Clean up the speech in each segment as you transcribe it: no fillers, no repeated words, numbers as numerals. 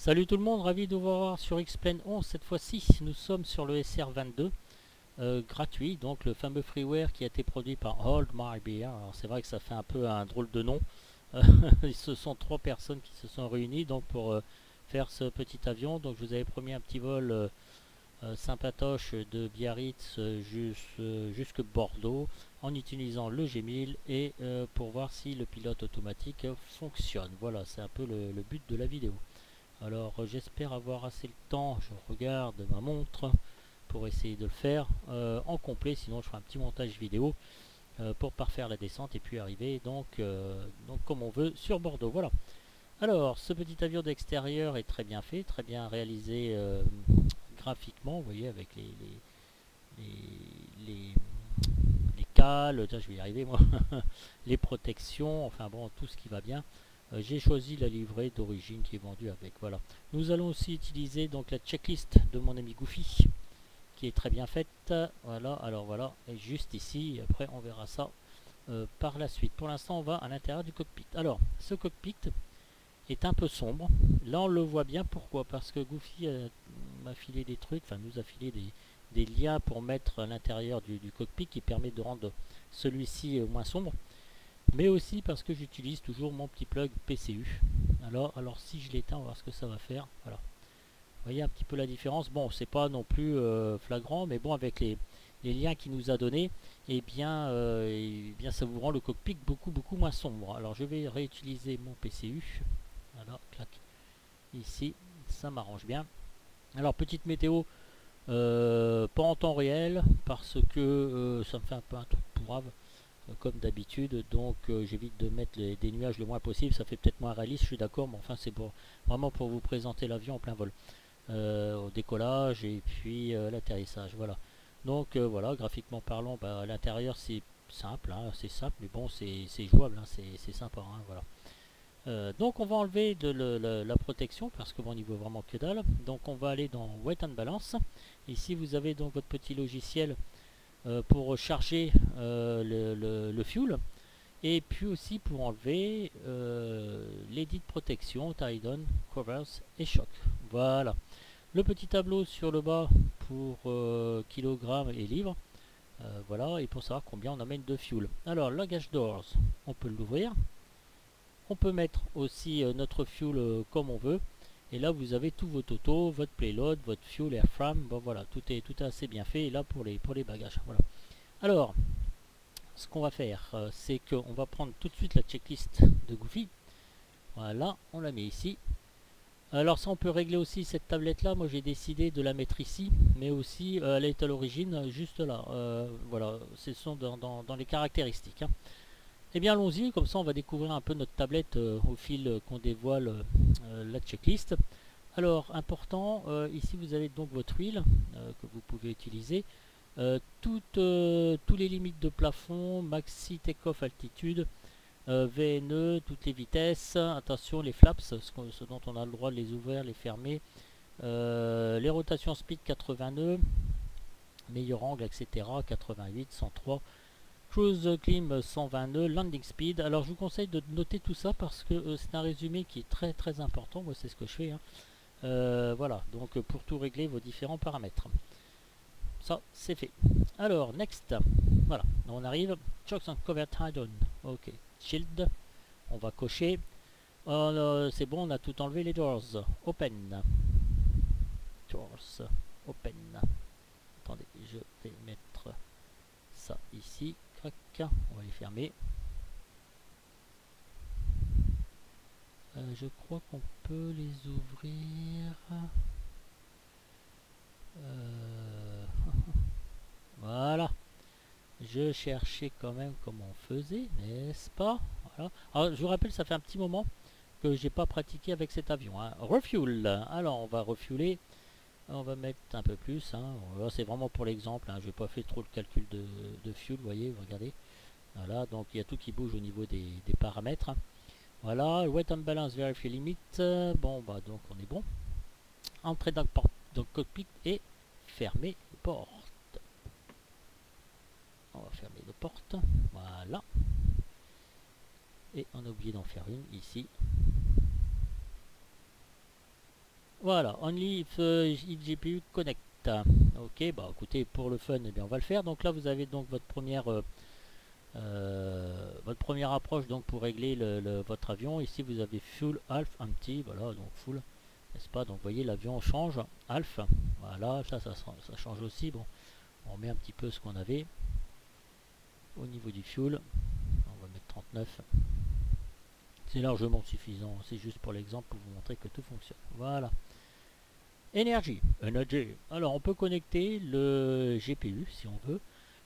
Salut tout le monde, ravi de vous voir sur Xplane 11. Cette fois-ci, nous sommes sur le SR22 gratuit, donc le fameux freeware qui a été produit par Hold My Beer. Alors c'est vrai que ça fait un peu un drôle de nom. Ce sont trois personnes qui se sont réunies donc pour faire ce petit avion. Donc je vous avais promis un petit vol sympatoche de Biarritz jusque Bordeaux en utilisant le G1000 et pour voir si le pilote automatique fonctionne. Voilà, c'est un peu le but de la vidéo. Alors j'espère avoir assez le temps, je regarde ma montre pour essayer de le faire en complet, sinon je ferai un petit montage vidéo pour parfaire la descente et puis arriver donc comme on veut sur Bordeaux. Voilà. Alors ce petit avion d'extérieur est très bien fait, très bien réalisé graphiquement, vous voyez avec les, les, les cales, tiens, je vais y arriver moi, les protections, enfin bon tout ce qui va bien. J'ai choisi la livrée d'origine qui est vendue avec. Voilà. Nous allons aussi utiliser donc la checklist de mon ami Goofy qui est très bien faite. Voilà, alors voilà, et juste ici. Après, on verra ça par la suite. Pour l'instant, on va à l'intérieur du cockpit. Alors, ce cockpit est un peu sombre. Là, on le voit bien. Pourquoi? Parce que Goofy m'a filé des trucs, enfin, nous a filé des liens pour mettre à l'intérieur du cockpit qui permet de rendre celui-ci moins sombre, mais aussi parce que j'utilise toujours mon petit plug PCU. Alors si je l'éteins, on va voir ce que ça va faire. Voilà. Vous voyez un petit peu la différence. Bon, c'est pas non plus flagrant, mais bon, avec les liens qu'il nous a donnés, eh bien, ça vous rend le cockpit beaucoup moins sombre. Alors, je vais réutiliser mon PCU. Voilà, clac. Ici, ça m'arrange bien. Alors, petite météo, pas en temps réel, parce que ça me fait un peu un truc pourrave comme d'habitude, donc j'évite de mettre des nuages le moins possible. Ça fait peut-être moins réaliste, je suis d'accord, mais enfin c'est vraiment pour vous présenter l'avion en plein vol, au décollage et puis l'atterrissage. Voilà, donc voilà, graphiquement parlant, bah, à l'intérieur c'est simple, hein, c'est simple, mais bon c'est jouable, hein, c'est sympa, hein, voilà. Donc on va enlever la protection parce que bon, on n'y voit vraiment que dalle. Donc on va aller dans Weight and Balance. Ici vous avez donc votre petit logiciel pour charger le fuel, et puis aussi pour enlever les dites protections, tie-down, covers et choc. Voilà. Le petit tableau sur le bas pour kilogrammes et livres. Voilà, et pour savoir combien on amène de fuel. Alors, luggage doors, on peut l'ouvrir. On peut mettre aussi notre fuel comme on veut. Et là, vous avez tous vos totaux, votre payload, votre fuel, airframe. Bon, voilà, tout est assez bien fait. Et là, pour les bagages. Voilà. Alors, ce qu'on va faire, c'est qu'on va prendre tout de suite la checklist de Goofy. Voilà, on la met ici. Alors ça, on peut régler aussi cette tablette là. Moi j'ai décidé de la mettre ici, mais aussi elle est à l'origine juste là. Voilà, ce sont dans les caractéristiques, hein. Eh bien allons-y, comme ça on va découvrir un peu notre tablette au fil qu'on dévoile la checklist. Alors important, ici vous avez donc votre huile que vous pouvez utiliser. Tous les limites de plafond, maxi take-off altitude, VNE, toutes les vitesses, attention les flaps, ce dont on a le droit de les ouvrir, les fermer, les rotations speed 80 nœuds, meilleur angle, etc. 88, 103, cruise climb 120 nœuds, landing speed. Alors je vous conseille de noter tout ça parce que c'est un résumé qui est très important. Moi c'est ce que je fais, hein. Voilà, donc pour tout régler vos différents paramètres. Ça c'est fait. Alors next, voilà, on arrive. Chocks and cover tie-down. Ok, shield, on va cocher. C'est bon, on a tout enlevé. Les doors, open. Doors, open. Attendez, je vais mettre ça ici. Crac, on va les fermer. Je crois qu'on peut les ouvrir. Voilà. Je cherchais quand même comment on faisait, n'est-ce pas? Voilà. Alors, je vous rappelle, ça fait un petit moment que j'ai pas pratiqué avec cet avion, hein. Refuel. Alors, on va refueler. On va mettre un peu plus, hein. C'est vraiment pour l'exemple, hein. Je vais pas faire trop le calcul de fuel, vous voyez, regardez. Voilà, donc il y a tout qui bouge au niveau des paramètres. Voilà, weight and balance, verify limit. Bon, bah donc on est bon. Entrer dans le cockpit et fermer les portes. On va fermer les portes. Voilà. Et on a oublié d'en faire une ici. Voilà, only if GPU connect. Ok, bah écoutez, pour le fun, eh bien, on va le faire. Donc là, vous avez donc votre première approche donc pour régler votre avion. Ici, vous avez full, half, empty. Voilà, donc full, n'est-ce pas? Donc vous voyez, l'avion change, half. Voilà, ça change aussi. Bon, on remet un petit peu ce qu'on avait au niveau du fuel. On va mettre 39. C'est largement suffisant. C'est juste pour l'exemple pour vous montrer que tout fonctionne. Voilà. Energy. Alors on peut connecter le GPU si on veut.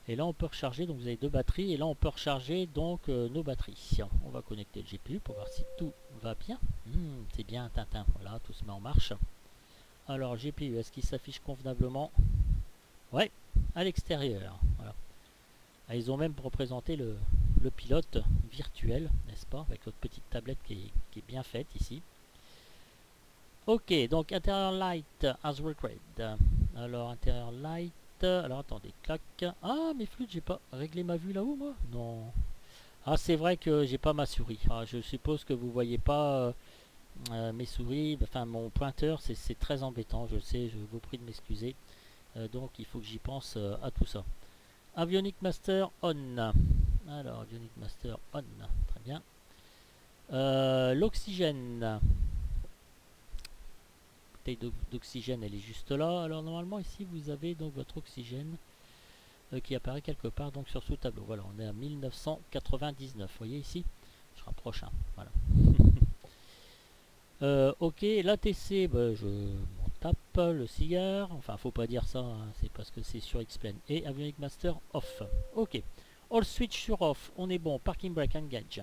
Et là on peut recharger, donc vous avez deux batteries. Et là on peut recharger donc nos batteries. On va connecter le GPU pour voir si tout va bien. C'est bien Tintin. Voilà, tout se met en marche. Alors GPU, est-ce qu'il s'affiche convenablement? Ouais, à l'extérieur. Voilà. Ah, ils ont même représenté le pilote virtuel, n'est-ce pas? Avec notre petite tablette qui est bien faite ici. Ok, donc intérieur light as required. Alors intérieur light. Alors attendez, clac. Ah, mes flûtes, j'ai pas réglé ma vue là-haut, moi? Non. Ah, c'est vrai que j'ai pas ma souris. Ah, je suppose que vous voyez pas mes souris. Enfin, mon pointeur, c'est très embêtant. Je sais, je vous prie de m'excuser. Donc, il faut que j'y pense à tout ça. Avionic Master on. Alors, Avionic Master on. Très bien. L'oxygène. D'oxygène elle est juste là. Alors normalement ici vous avez donc votre oxygène qui apparaît quelque part donc sur ce tableau. Voilà, on est à 1999. Vous voyez ici, je rapproche un. Voilà. Ok, l'ATC, bah, je m'en tape le cigare. Enfin, faut pas dire ça, hein, c'est parce que c'est sur X-Plane. Et Avionic Master off. Ok. All switch sur off. On est bon. Parking brake engage.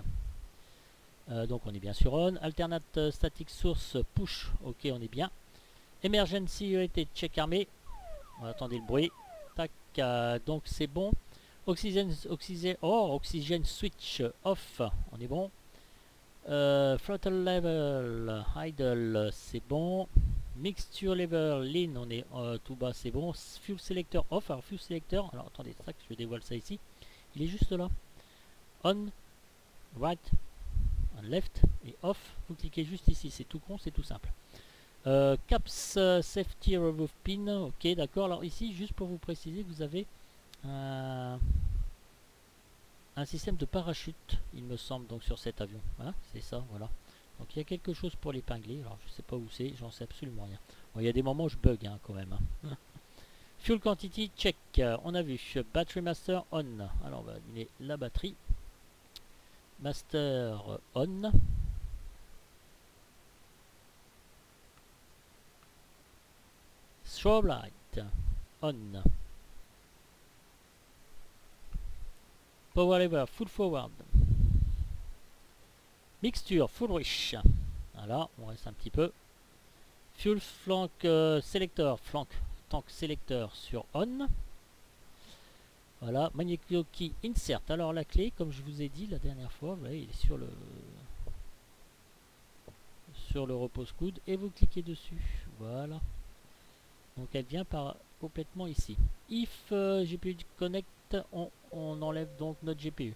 Donc on est bien sur on. Alternate static source push. Ok, on est bien. Emergency rated check armé. Attendez le bruit. Tac. Donc c'est bon. Oxygène switch off. On est bon. Throttle level idle. C'est bon. Mixture level lean. On est tout bas. C'est bon. Fuel selector off. Alors fuel selector. Alors attendez. Ça que je dévoile ça ici. Il est juste là. On. Right. On left. Et off. Vous cliquez juste ici. C'est tout con. C'est tout simple. Caps Safety Remove Pin, ok d'accord. Alors ici, juste pour vous préciser, vous avez un système de parachute, il me semble, donc sur cet avion. Hein, c'est ça, voilà. Donc il y a quelque chose pour l'épingler. Alors je sais pas où c'est, j'en sais absolument rien. Bon, il y a des moments où je bug hein, quand même. Hein. Fuel Quantity, check. On a vu. Battery Master, on. Alors on va allumer la batterie. Master, on. Strobe light, on. Power lever, full forward. Mixture, full rich. Voilà, on reste un petit peu. Fuel flank selector, flank tank selector sur on. Voilà, magneto key insert. Alors la clé, comme je vous ai dit la dernière fois, vous voyez, il est sur le repose-coude et vous cliquez dessus. Voilà. Donc elle vient par complètement ici. If GPU connect, on enlève donc notre GPU.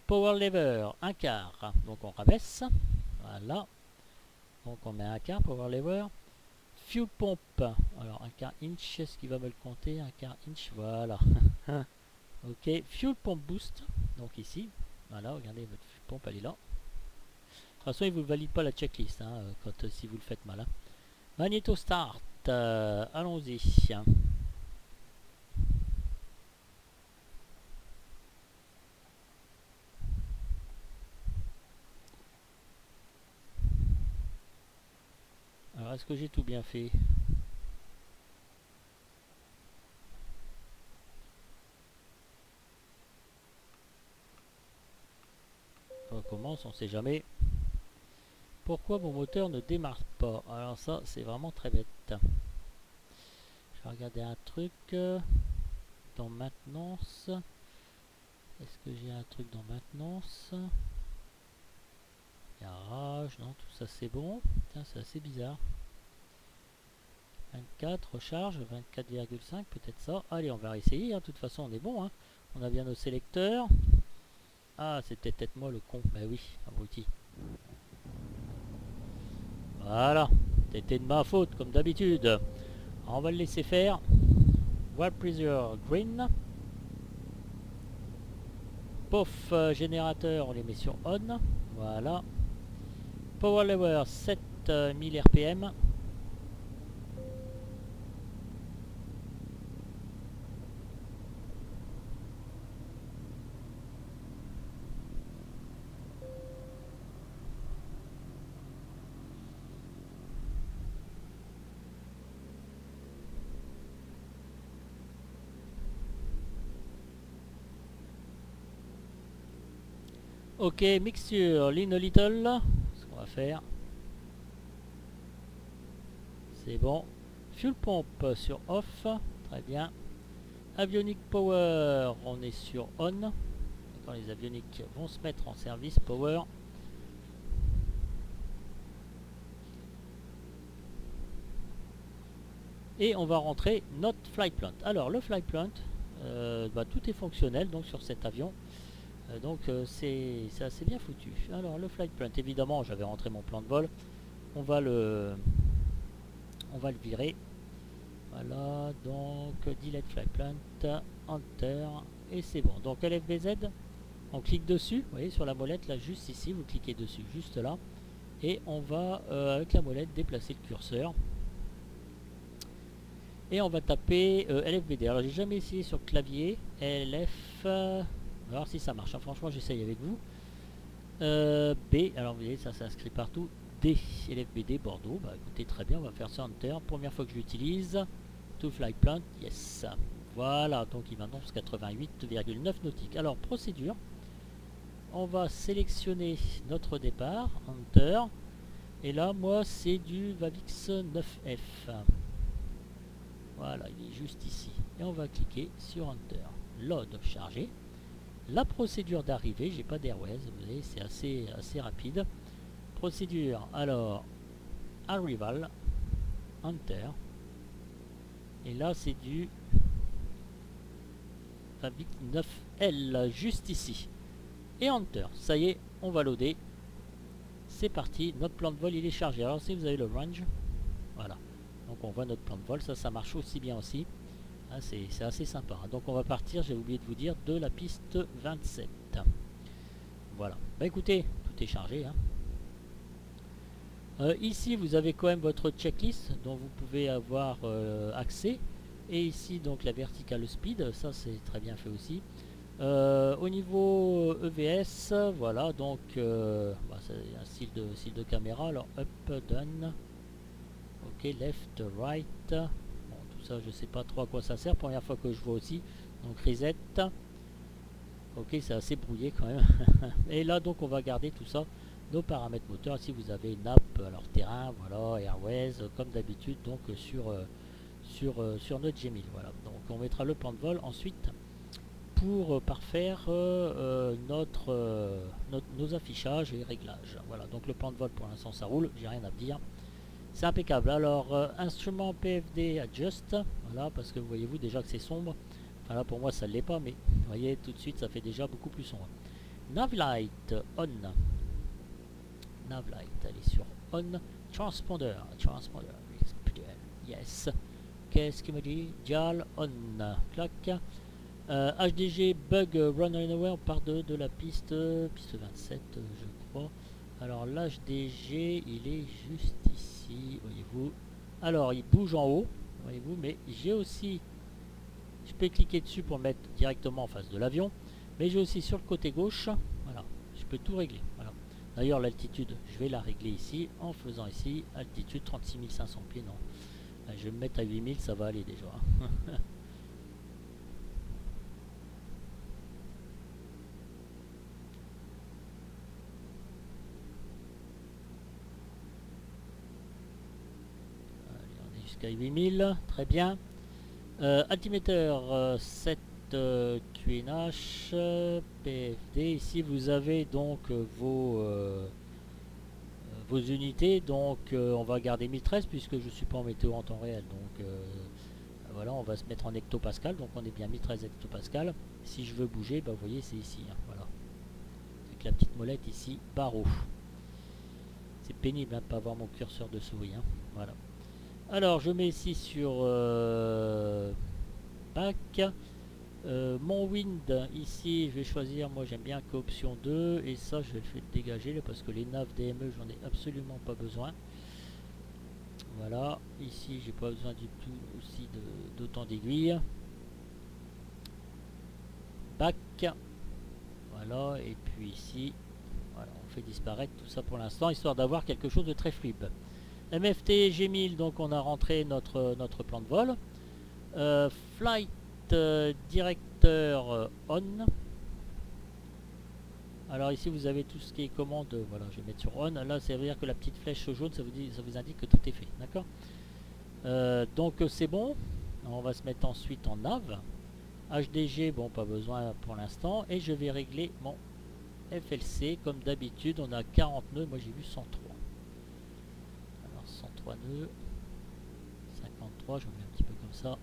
Power lever, un quart. Donc on rabaisse. Voilà. Donc on met un quart power lever. Fuel pump. Alors un quart inch, est-ce qu'il va me le compter? Un quart inch, voilà. Ok. Fuel pump boost. Donc ici. Voilà, regardez, votre fuel pump elle est là. De toute façon, il ne vous valide pas la checklist hein, si vous le faites mal. Hein. Magneto start. Allons-y. Alors, est-ce que j'ai tout bien fait? On recommence, on sait jamais. Pourquoi mon moteur ne démarre pas? Alors ça, c'est vraiment très bête. Je vais regarder un truc dans maintenance. Est-ce que j'ai un truc dans maintenance? Garage, non, tout ça c'est bon. Tiens, c'est assez bizarre. 24, recharge, 24,5, peut-être ça. Allez, on va essayer, hein. De toute façon, on est bon. Hein. On a bien nos sélecteurs. Ah, c'était peut-être moi le con. Bah oui, abruti. Voilà, C'était de ma faute, comme d'habitude. On va le laisser faire. Wall Pressure Green. Pof, générateur, on les met sur on. Voilà. Power Lever 7000 RPM. Ok, mixture, lean a little. Ce qu'on va faire. C'est bon. Fuel pump sur off. Très bien. Avionic power, on est sur on. Quand les avioniques vont se mettre en service, power. Et on va rentrer notre flight plant. Alors le flight plant, tout est fonctionnel donc sur cet avion. C'est assez bien foutu. Alors le flight plant, évidemment j'avais rentré mon plan de vol. On va le virer. Voilà, donc delete flight plant, enter, et c'est bon. Donc LFBZ, on clique dessus, vous voyez sur la molette là juste ici, vous cliquez dessus juste là. Et on va avec la molette déplacer le curseur. Et on va taper LFBD. Alors j'ai jamais essayé sur clavier. LF. On va voir si ça marche. Hein. Franchement j'essaye avec vous. B. Alors vous voyez ça s'inscrit partout. D. LFBD Bordeaux. Bah écoutez très bien. On va faire ça enter. Première fois que je l'utilise. To flight plant. Yes. Voilà. Donc il m'annonce 88,9 nautiques. Alors procédure. On va sélectionner notre départ. Enter. Et là moi c'est du Vavix 9F. Voilà, il est juste ici. Et on va cliquer sur Enter. Load chargé. La procédure d'arrivée, j'ai pas d'Airways, vous voyez, c'est assez rapide. Procédure, alors, Arrival, Enter. Et là, c'est du Fabric 9L, juste ici. Et Enter. Ça y est, on va loader. C'est parti, notre plan de vol, il est chargé. Alors, si vous avez le range, voilà. Donc on voit notre plan de vol, ça marche aussi bien aussi. Ah, c'est assez sympa. Donc on va partir, j'ai oublié de vous dire, de la piste 27. Voilà. Bah écoutez, tout est chargé. Hein. Ici vous avez quand même votre checklist dont vous pouvez avoir accès. Et ici donc la vertical speed, ça c'est très bien fait aussi. Au niveau EVS, voilà, donc c'est un style de caméra. Alors up, down. Ok, left, right. Bon, tout ça, je sais pas trop à quoi ça sert. Première fois que je vois aussi. Donc, reset. Ok, c'est assez brouillé quand même. Et là, donc, on va garder tout ça. Nos paramètres moteurs. Ici, vous avez NAP, alors terrain, voilà, Airways, comme d'habitude, donc sur notre G1000. Voilà. Donc, on mettra le plan de vol ensuite pour parfaire nos affichages et réglages. Voilà. Donc, le plan de vol pour l'instant, ça roule. J'ai rien à dire. C'est impeccable. Alors, instrument PFD adjust. Voilà, parce que voyez-vous déjà que c'est sombre. Enfin là, pour moi, ça ne l'est pas, mais vous voyez, tout de suite, ça fait déjà beaucoup plus sombre. Navlight on. Navlight, elle est sur on. Transponder. Yes. Qu'est-ce qu'il me dit? Dial on. Clac. HDG bug run away. On part de la piste 27, je crois. Alors l'HDG, il est juste ici, voyez-vous. Alors il bouge en haut, voyez-vous, mais j'ai aussi, je peux cliquer dessus pour le mettre directement en face de l'avion, mais j'ai aussi sur le côté gauche, voilà, je peux tout régler. Voilà. D'ailleurs l'altitude, je vais la régler ici, en faisant ici, altitude 36 500 pieds, non. Je vais me mettre à 8000, ça va aller déjà. Jusqu'à 8000, très bien. Altiméteur 7 QNH PFD. Ici vous avez donc vos unités. Donc on va garder 1013 puisque je suis pas en météo en temps réel. Donc voilà, on va se mettre en hectopascal. Donc on est bien 1013 hectopascal. Si je veux bouger, bah, vous voyez c'est ici. Hein, voilà. Avec la petite molette ici, barreau. C'est pénible de ne pas avoir mon curseur de souris. Hein. Voilà. Alors je mets ici sur back. Mon wind ici je vais choisir, moi j'aime bien qu'option 2 et ça je vais le faire dégager là, parce que les naves DME j'en ai absolument pas besoin. Voilà, ici j'ai pas besoin du tout aussi d'autant d'aiguilles. Back, voilà, et puis ici, voilà, on fait disparaître tout ça pour l'instant, histoire d'avoir quelque chose de très fluide. MFT G1000, donc on a rentré notre plan de vol. Flight Director on. Alors ici vous avez tout ce qui est commande, voilà, je vais mettre sur on. Là ça veut dire que la petite flèche jaune, ça vous indique que tout est fait, d'accord. Donc c'est bon, on va se mettre ensuite en nav. HDG, bon pas besoin pour l'instant, et je vais régler mon FLC comme d'habitude. On a 40 nœuds, moi j'ai vu 103. Alors 103 nœuds, 53, je mets un petit peu comme ça.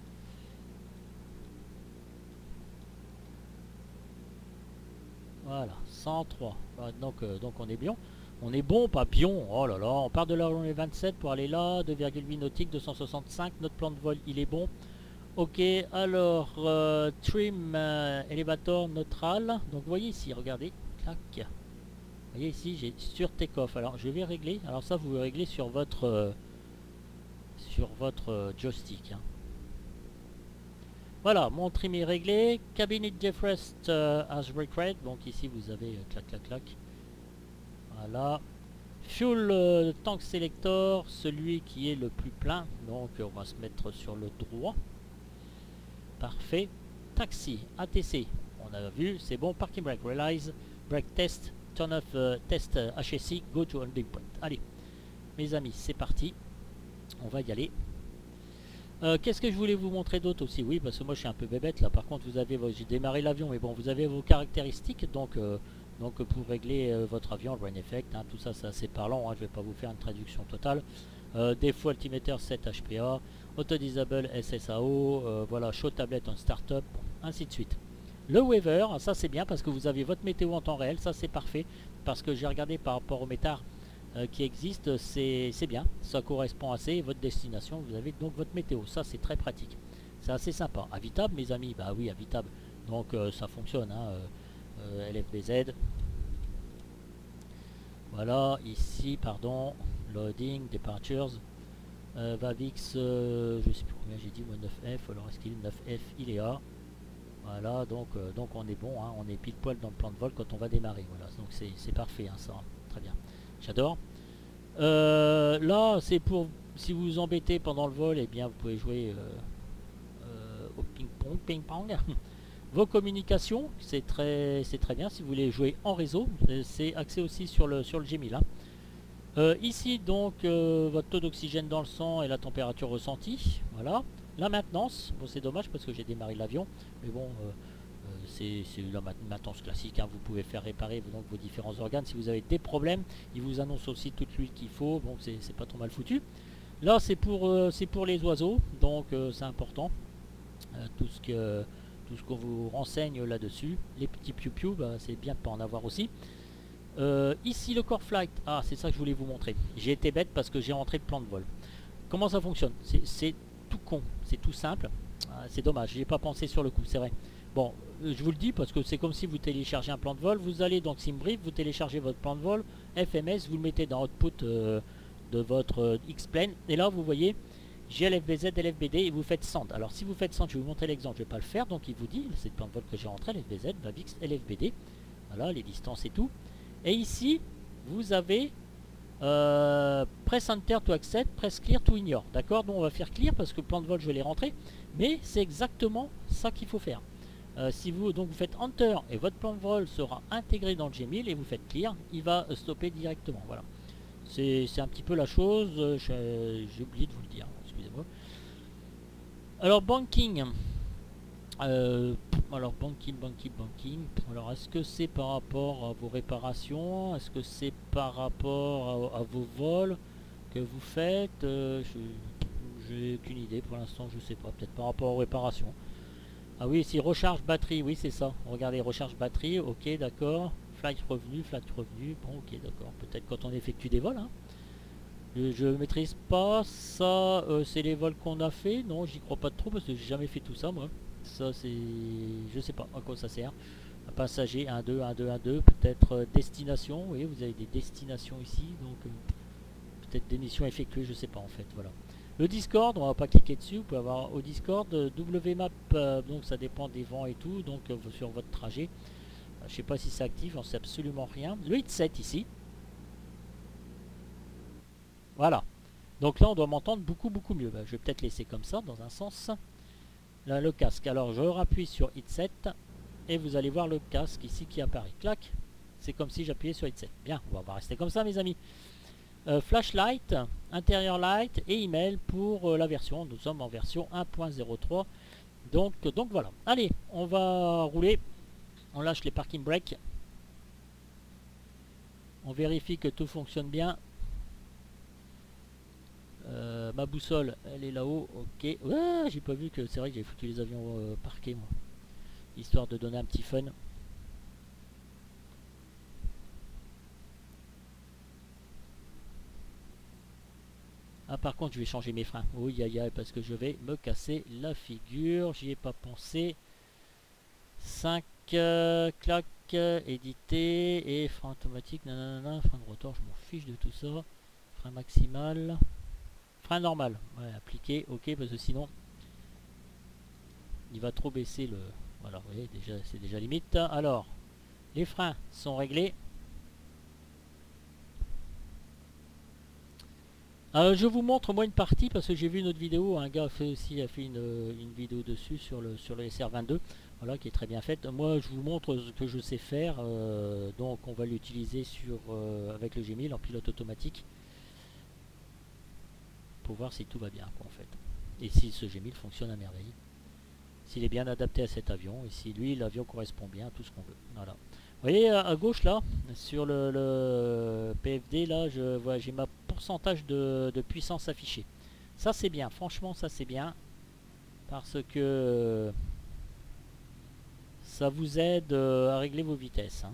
Voilà, 103. Donc on est bien. On est bon, pas bion. Oh là là, on part de la journée 27 pour aller là, 2,8 nautiques, 265. Notre plan de vol, il est bon. Ok, alors trim elevator neutral. Donc vous voyez ici, regardez, clac. Vous voyez ici, j'ai sur take-off. Alors je vais régler. Alors ça, vous réglez sur votre joystick. Hein. Voilà, mon trim est réglé. Cabinet defrost as required. Donc ici, vous avez clac, clac, clac. Voilà. Fuel tank selector, celui qui est le plus plein. Donc on va se mettre sur le droit. Parfait. Taxi, ATC, on a vu, c'est bon. Parking brake, realize, brake test, turn off test HSI, go to holding point. Allez, mes amis, c'est parti. On va y aller. Qu'est-ce que je voulais vous montrer d'autre aussi? Oui, parce que moi je suis un peu bébête là. Par contre, vous avez, j'ai démarré l'avion, mais bon, vous avez vos caractéristiques. Donc pour régler votre avion, le rain effect, hein, tout ça, c'est assez parlant. Hein, je vais pas vous faire une traduction totale. Défaut altimeter 7 HPA, auto disable SSAO, voilà, show tablette en startup, ainsi de suite. Le waiver, ça c'est bien parce que vous avez votre météo en temps réel, ça c'est parfait, parce que j'ai regardé par rapport au métard qui existe, c'est bien, ça correspond assez, votre destination, vous avez donc votre météo, ça c'est très pratique, c'est assez sympa. Habitable mes amis, bah oui habitable, donc ça fonctionne, hein, LFBZ, voilà, ici, pardon, loading, departures, Vavix, je sais plus combien j'ai dit, moi 9F, alors est-ce qu'il est 9F, il est A, voilà, donc on est bon, hein, on est pile poil dans le plan de vol quand on va démarrer, voilà, donc c'est parfait, hein, ça, très bien, j'adore. Là, c'est pour, si vous vous embêtez pendant le vol, et eh bien vous pouvez jouer au ping-pong, Vos communications, c'est très bien. Si vous voulez jouer en réseau, c'est axé aussi sur le G1000. Hein. Ici, donc, votre taux d'oxygène dans le sang et la température ressentie. Voilà. La maintenance, bon, c'est dommage parce que j'ai démarré l'avion, mais bon, c'est la maintenance classique. Hein. Vous pouvez faire réparer donc, vos différents organes. Si vous avez des problèmes, ils vous annoncent aussi toute l'huile qu'il faut. Bon, c'est pas trop mal foutu. Là, c'est pour les oiseaux, donc c'est important. Tout ce qu'on vous renseigne là-dessus. Les petits piou-piou, bah, c'est bien de pas en avoir aussi. Ici le core flight, ah c'est ça que je voulais vous montrer. J'ai été bête parce que j'ai rentré le plan de vol. Comment ça fonctionne? C'est tout con, c'est tout simple. C'est dommage, j'ai pas pensé sur le coup, c'est vrai. Bon, je vous le dis parce que c'est comme si vous téléchargez un plan de vol. Vous allez dans SimBrief, vous téléchargez votre plan de vol, FMS, vous le mettez dans Output de votre X-Plane. Et là, vous voyez, GLFBZ, LFBD et vous faites SAND. Alors si vous faites SAND, je vais vous montrer l'exemple, je ne vais pas le faire, donc il vous dit, c'est le plan de vol que j'ai rentré, LFBZ, Vavix, LFBD, voilà les distances et tout. Et ici, vous avez Press Enter to Accept, Press Clear to Ignore, d'accord. Donc on va faire Clear parce que le plan de vol je l'ai rentré, mais c'est exactement ça qu'il faut faire. Si vous faites Enter et votre plan de vol sera intégré dans le G1000 et vous faites Clear, il va stopper directement, voilà. C'est un petit peu la chose, j'ai oublié de vous le dire, excusez-moi. Alors banking, banking. Alors est-ce que c'est par rapport à vos réparations? Est-ce que c'est par rapport à vos vols que vous faites? J'ai aucune idée pour l'instant, je sais pas. Peut-être par rapport aux réparations. Ah oui, si recharge batterie, oui c'est ça. Regardez, recharge batterie, ok d'accord. Flight revenu, bon ok d'accord. Peut-être quand on effectue des vols. Hein. Je maîtrise pas ça, c'est les vols qu'on a fait. Non, j'y crois pas trop parce que j'ai jamais fait tout ça moi. Ça c'est... Je sais pas à quoi ça sert. Un passager 1-2, 1-2, 1-2, peut-être destination. Oui, vous avez des destinations ici, donc peut-être des missions effectuées, je sais pas en fait. Voilà. Le Discord, on va pas cliquer dessus. Vous pouvez avoir au Discord WMAP, donc ça dépend des vents et tout, donc sur votre trajet. Je sais pas si c'est actif, j'en sais absolument rien. Le headset ici. Voilà. Donc là, on doit m'entendre beaucoup mieux. Je vais peut-être laisser comme ça, dans un sens. Là, le casque. Alors, je rappuie sur headset et vous allez voir le casque ici qui apparaît. Clac. C'est comme si j'appuyais sur headset. Bien, on va rester comme ça, mes amis. Flashlight, intérieur light et email pour la version. Nous sommes en version 1.03. Donc voilà. Allez, on va rouler. On lâche les parking brakes. On vérifie que tout fonctionne bien. Ma boussole, elle est là-haut. Ok. Ouais, j'ai pas vu que c'est vrai que j'ai foutu les avions parqués, moi. Histoire de donner un petit fun. Ah, par contre, je vais changer mes freins. Oui, aïe, aïe, parce que je vais me casser la figure. J'y ai pas pensé. 5 clac, édité et frein automatique. Nanana, frein de rotor, je m'en fiche de tout ça. Frein maximal. Frein normal. Ouais, appliqué. Ok, parce que sinon, il va trop baisser le. Voilà, vous voyez, déjà, c'est déjà limite. Alors, les freins sont réglés. Je vous montre moi une partie parce que j'ai vu une autre vidéo, un gars a fait une vidéo dessus sur le SR22, voilà, qui est très bien faite. Moi je vous montre ce que je sais faire, donc on va l'utiliser avec le G1000 en pilote automatique pour voir si tout va bien quoi, en fait. Et si ce G1000 fonctionne à merveille, s'il est bien adapté à cet avion et si lui l'avion correspond bien à tout ce qu'on veut. Voilà. Vous voyez à gauche là, sur le PFD là, je vois j'ai ma pourcentage de puissance affichée. Ça c'est bien, franchement ça c'est bien parce que ça vous aide à régler vos vitesses, hein.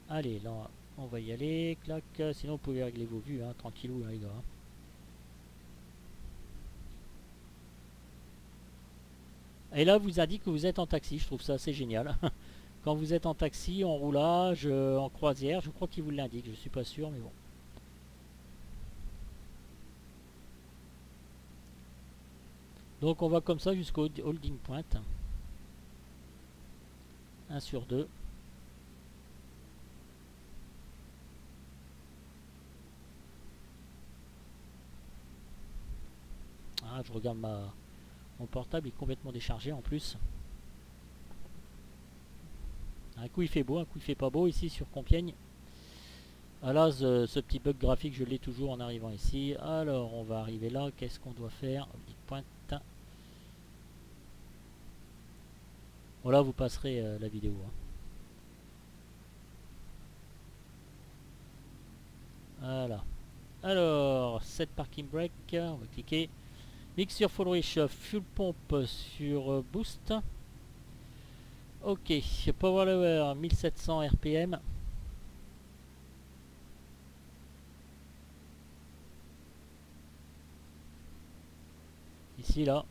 Allez, là on va y aller, clac, sinon vous pouvez régler vos vues, hein, tranquillou hein, les gars. Et là vous indique que vous êtes en taxi, je trouve ça assez génial. Quand vous êtes en taxi, en roulage, en croisière, je crois qu'il vous l'indique, je suis pas sûr mais bon. Donc on va comme ça jusqu'au holding point. 1 sur 2. Ah, je regarde mon portable, il est complètement déchargé en plus. Un coup il fait beau, un coup il fait pas beau ici sur Compiègne. Ah là, ce petit bug graphique, je l'ai toujours en arrivant ici. Alors, on va arriver là. Qu'est-ce qu'on doit faire? Petite pointe. Voilà, vous passerez la vidéo, hein. Voilà. Alors, set parking brake. On va cliquer. Mixture full rich, fuel pompe sur boost. Ok, power lever 1700 RPM. Ici, là.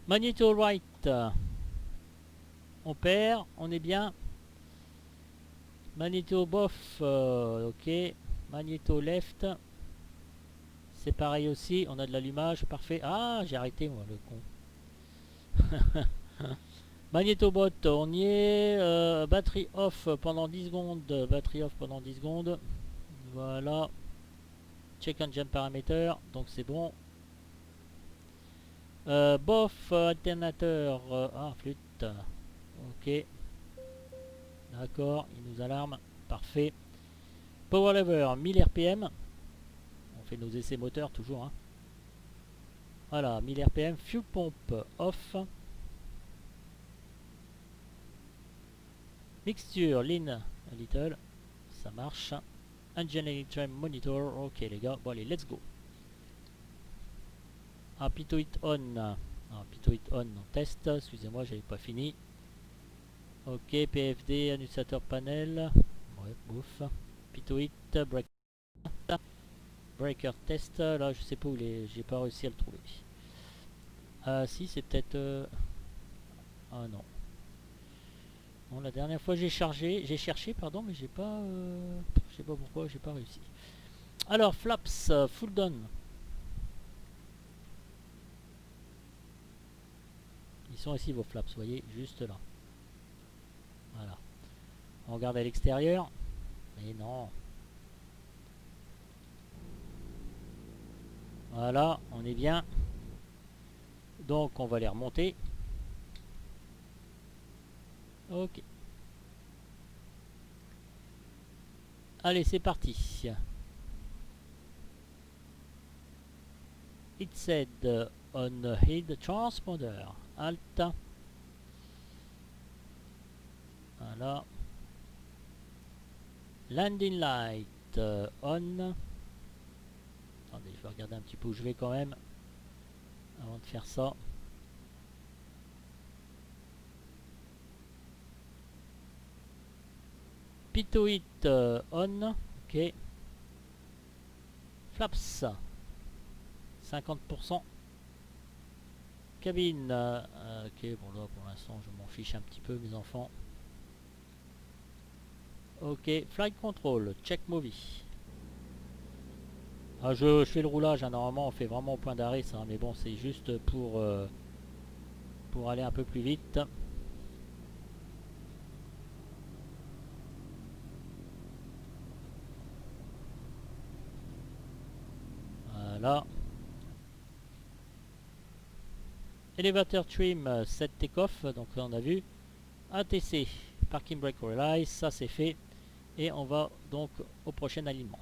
Magneto right. On perd, on est bien. Magneto bof, ok. Magneto left. C'est pareil aussi, on a de l'allumage, parfait. Ah, j'ai arrêté moi, le con. Magnétobot, on y est. Batterie off pendant 10 secondes. Batterie off pendant 10 secondes. Voilà. Check engine parameter, donc c'est bon. Bof, alternateur. Flûte. Ok. D'accord, il nous alarme. Parfait. Power lever, 1000 RPM. On fait nos essais moteurs toujours, hein. Voilà, 1000 RPM. Fuel pompe off. Mixture, lean a little. Ça marche. Engine electric monitor. Ok les gars, bon allez, let's go. Ah, Pitoit on. Ah, Pitoit on, on teste. Excusez-moi, j'avais pas fini. Ok, PFD, annulateur panel. Ouais, bouf. Pitoit, breaker test. Là, je sais pas où il est. J'ai pas réussi à le trouver. Ah, si, c'est peut-être. Ah non. Bon, la dernière fois j'ai cherché, pardon, mais j'ai pas. Je sais pas pourquoi, j'ai pas réussi. Alors, flaps, full done. Ils sont ici vos flaps, vous voyez, juste là. Voilà. On regarde à l'extérieur. Mais non. Voilà, on est bien. Donc on va les remonter. Ok. Allez, c'est parti. It said on head transponder. Alt. Voilà. Landing light on. Attendez, je vais regarder un petit peu où je vais quand même. Avant de faire ça. Pitoit on. Ok. Flaps. 50%. Cabine. Ok, bon là pour l'instant je m'en fiche un petit peu mes enfants. Ok, flight control, check movie. Ah, je fais le roulage, hein. Normalement on fait vraiment au point d'arrêt ça, mais bon c'est juste pour aller un peu plus vite. Voilà. Elevator trim, set take-off, donc là on a vu. ATC, parking brake release, ça c'est fait. Et on va donc au prochain alignement.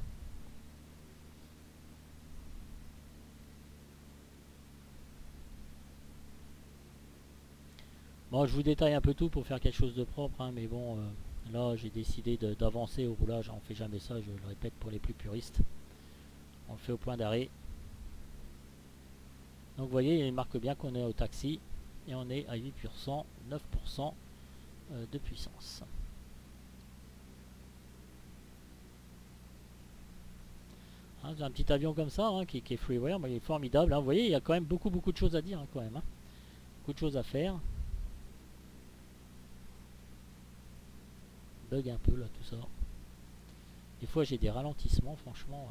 Bon, je vous détaille un peu tout pour faire quelque chose de propre, hein, mais bon, là j'ai décidé d'avancer au roulage. On fait jamais ça, je le répète pour les plus puristes. On le fait au point d'arrêt. Donc vous voyez, il marque bien qu'on est au taxi et on est à 8%, 9% de puissance. Hein, j'ai un petit avion comme ça hein, qui est freeware, mais il est formidable. Hein. Vous voyez, il y a quand même beaucoup de choses à dire hein, quand même. Hein. Beaucoup de choses à faire. Bug un peu là tout ça. Des fois j'ai des ralentissements franchement.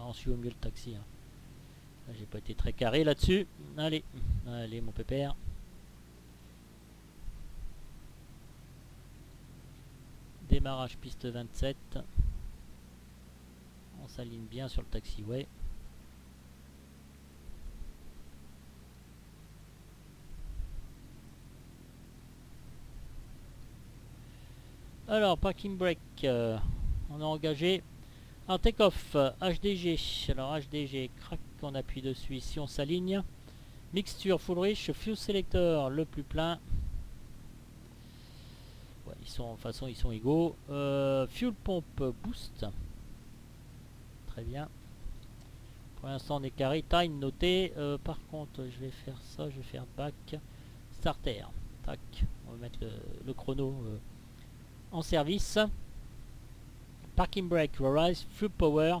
Ah, on suit au mieux le taxi. Hein. J'ai pas été très carré là-dessus. Allez, allez mon pépère. Démarrage piste 27. On s'aligne bien sur le taxiway. Alors, parking brake, on a engagé. Alors, take-off, HDG. Alors, HDG, crac, on appuie dessus ici, on s'aligne. Mixture full rich, fuel selector le plus plein. Ouais, ils sont, de toute façon, ils sont égaux. Fuel pompe boost. Très bien. Pour l'instant, on est carré. Time noté. Par contre, je vais faire ça. Je vais faire back. Starter. Tac. On va mettre le chrono en service. Parking brake, rise, fuel power.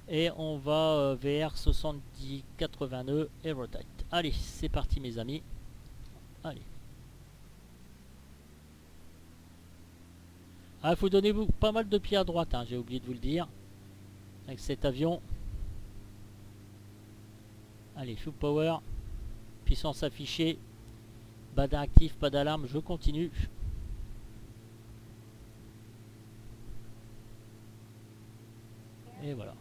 Et on va vers 70-80 nœuds et rotate. Allez, c'est parti mes amis. Allez. Ah, il faut donner pas mal de pieds à droite, hein, j'ai oublié de vous le dire. Avec cet avion. Allez, full power. Puissance affichée. Badin actif, pas d'alarme, je continue. Et voilà.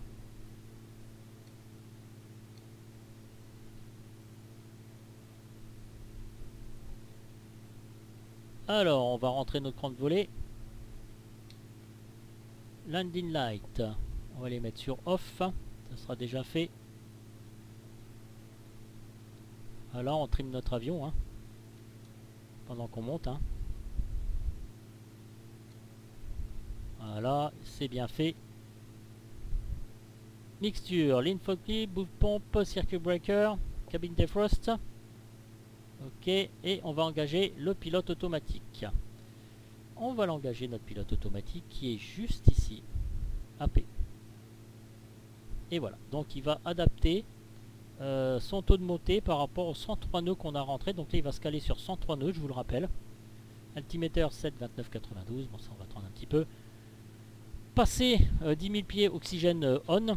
Alors, on va rentrer notre cran de volée. Landing light. On va les mettre sur off. Ça sera déjà fait. Alors, on trime notre avion. Hein, pendant qu'on monte. Hein. Voilà, c'est bien fait. Mixture, l'infoclip, boot pompe, circuit breaker, cabine defrost. Ok, et on va engager le pilote automatique. On va l'engager, notre pilote automatique, qui est juste ici. AP. Et voilà, donc il va adapter son taux de montée par rapport aux 103 nœuds qu'on a rentré. Donc là il va se caler sur 103 nœuds, je vous le rappelle. Altimeter 7 29 92, bon ça on va attendre un petit peu. Passer 10 000 pieds oxygène on,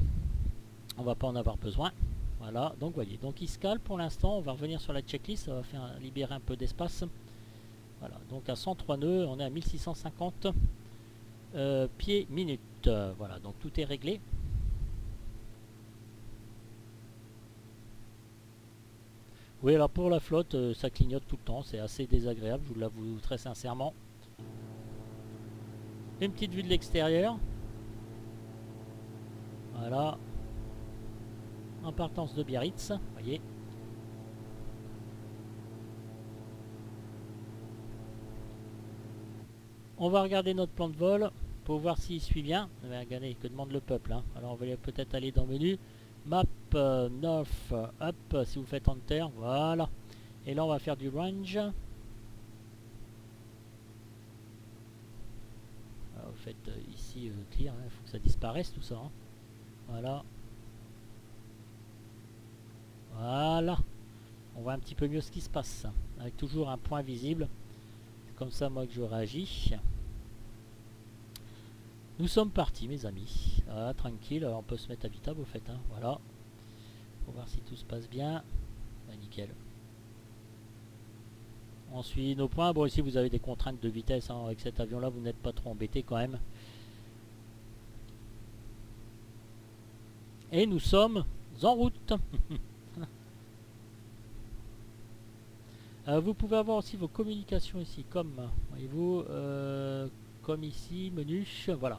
on va pas en avoir besoin. Voilà, donc voyez, donc il se cale pour l'instant. On va revenir sur la checklist, ça va faire libérer un peu d'espace. Voilà, donc à 103 nœuds, on est à 1650 pieds minutes. Voilà, donc tout est réglé. Oui, alors pour la flotte, ça clignote tout le temps, c'est assez désagréable, je vous l'avoue très sincèrement. Une petite vue de l'extérieur. Voilà. En partance de Biarritz, vous voyez. On va regarder notre plan de vol pour voir s'il suit bien. Regardez, que demande le peuple. Hein. Alors on va peut-être aller dans le menu. Map, North, up, si vous faites Enter, voilà. Et là on va faire du range. Alors, vous faites ici clear, il faut que ça disparaisse tout ça. Hein. Voilà. Voilà. On voit un petit peu mieux ce qui se passe. Avec toujours un point visible. C'est comme ça moi que je réagis. Nous sommes partis mes amis. Voilà, tranquille. Alors, on peut se mettre habitable au fait. Hein. Voilà. Pour voir si tout se passe bien. Ah, nickel. On suit nos points. Bon, ici vous avez des contraintes de vitesse. Hein. Avec cet avion là, vous n'êtes pas trop embêté quand même. Et nous sommes en route. Vous pouvez avoir aussi vos communications ici, comme, voyez-vous, comme ici, menu, voilà.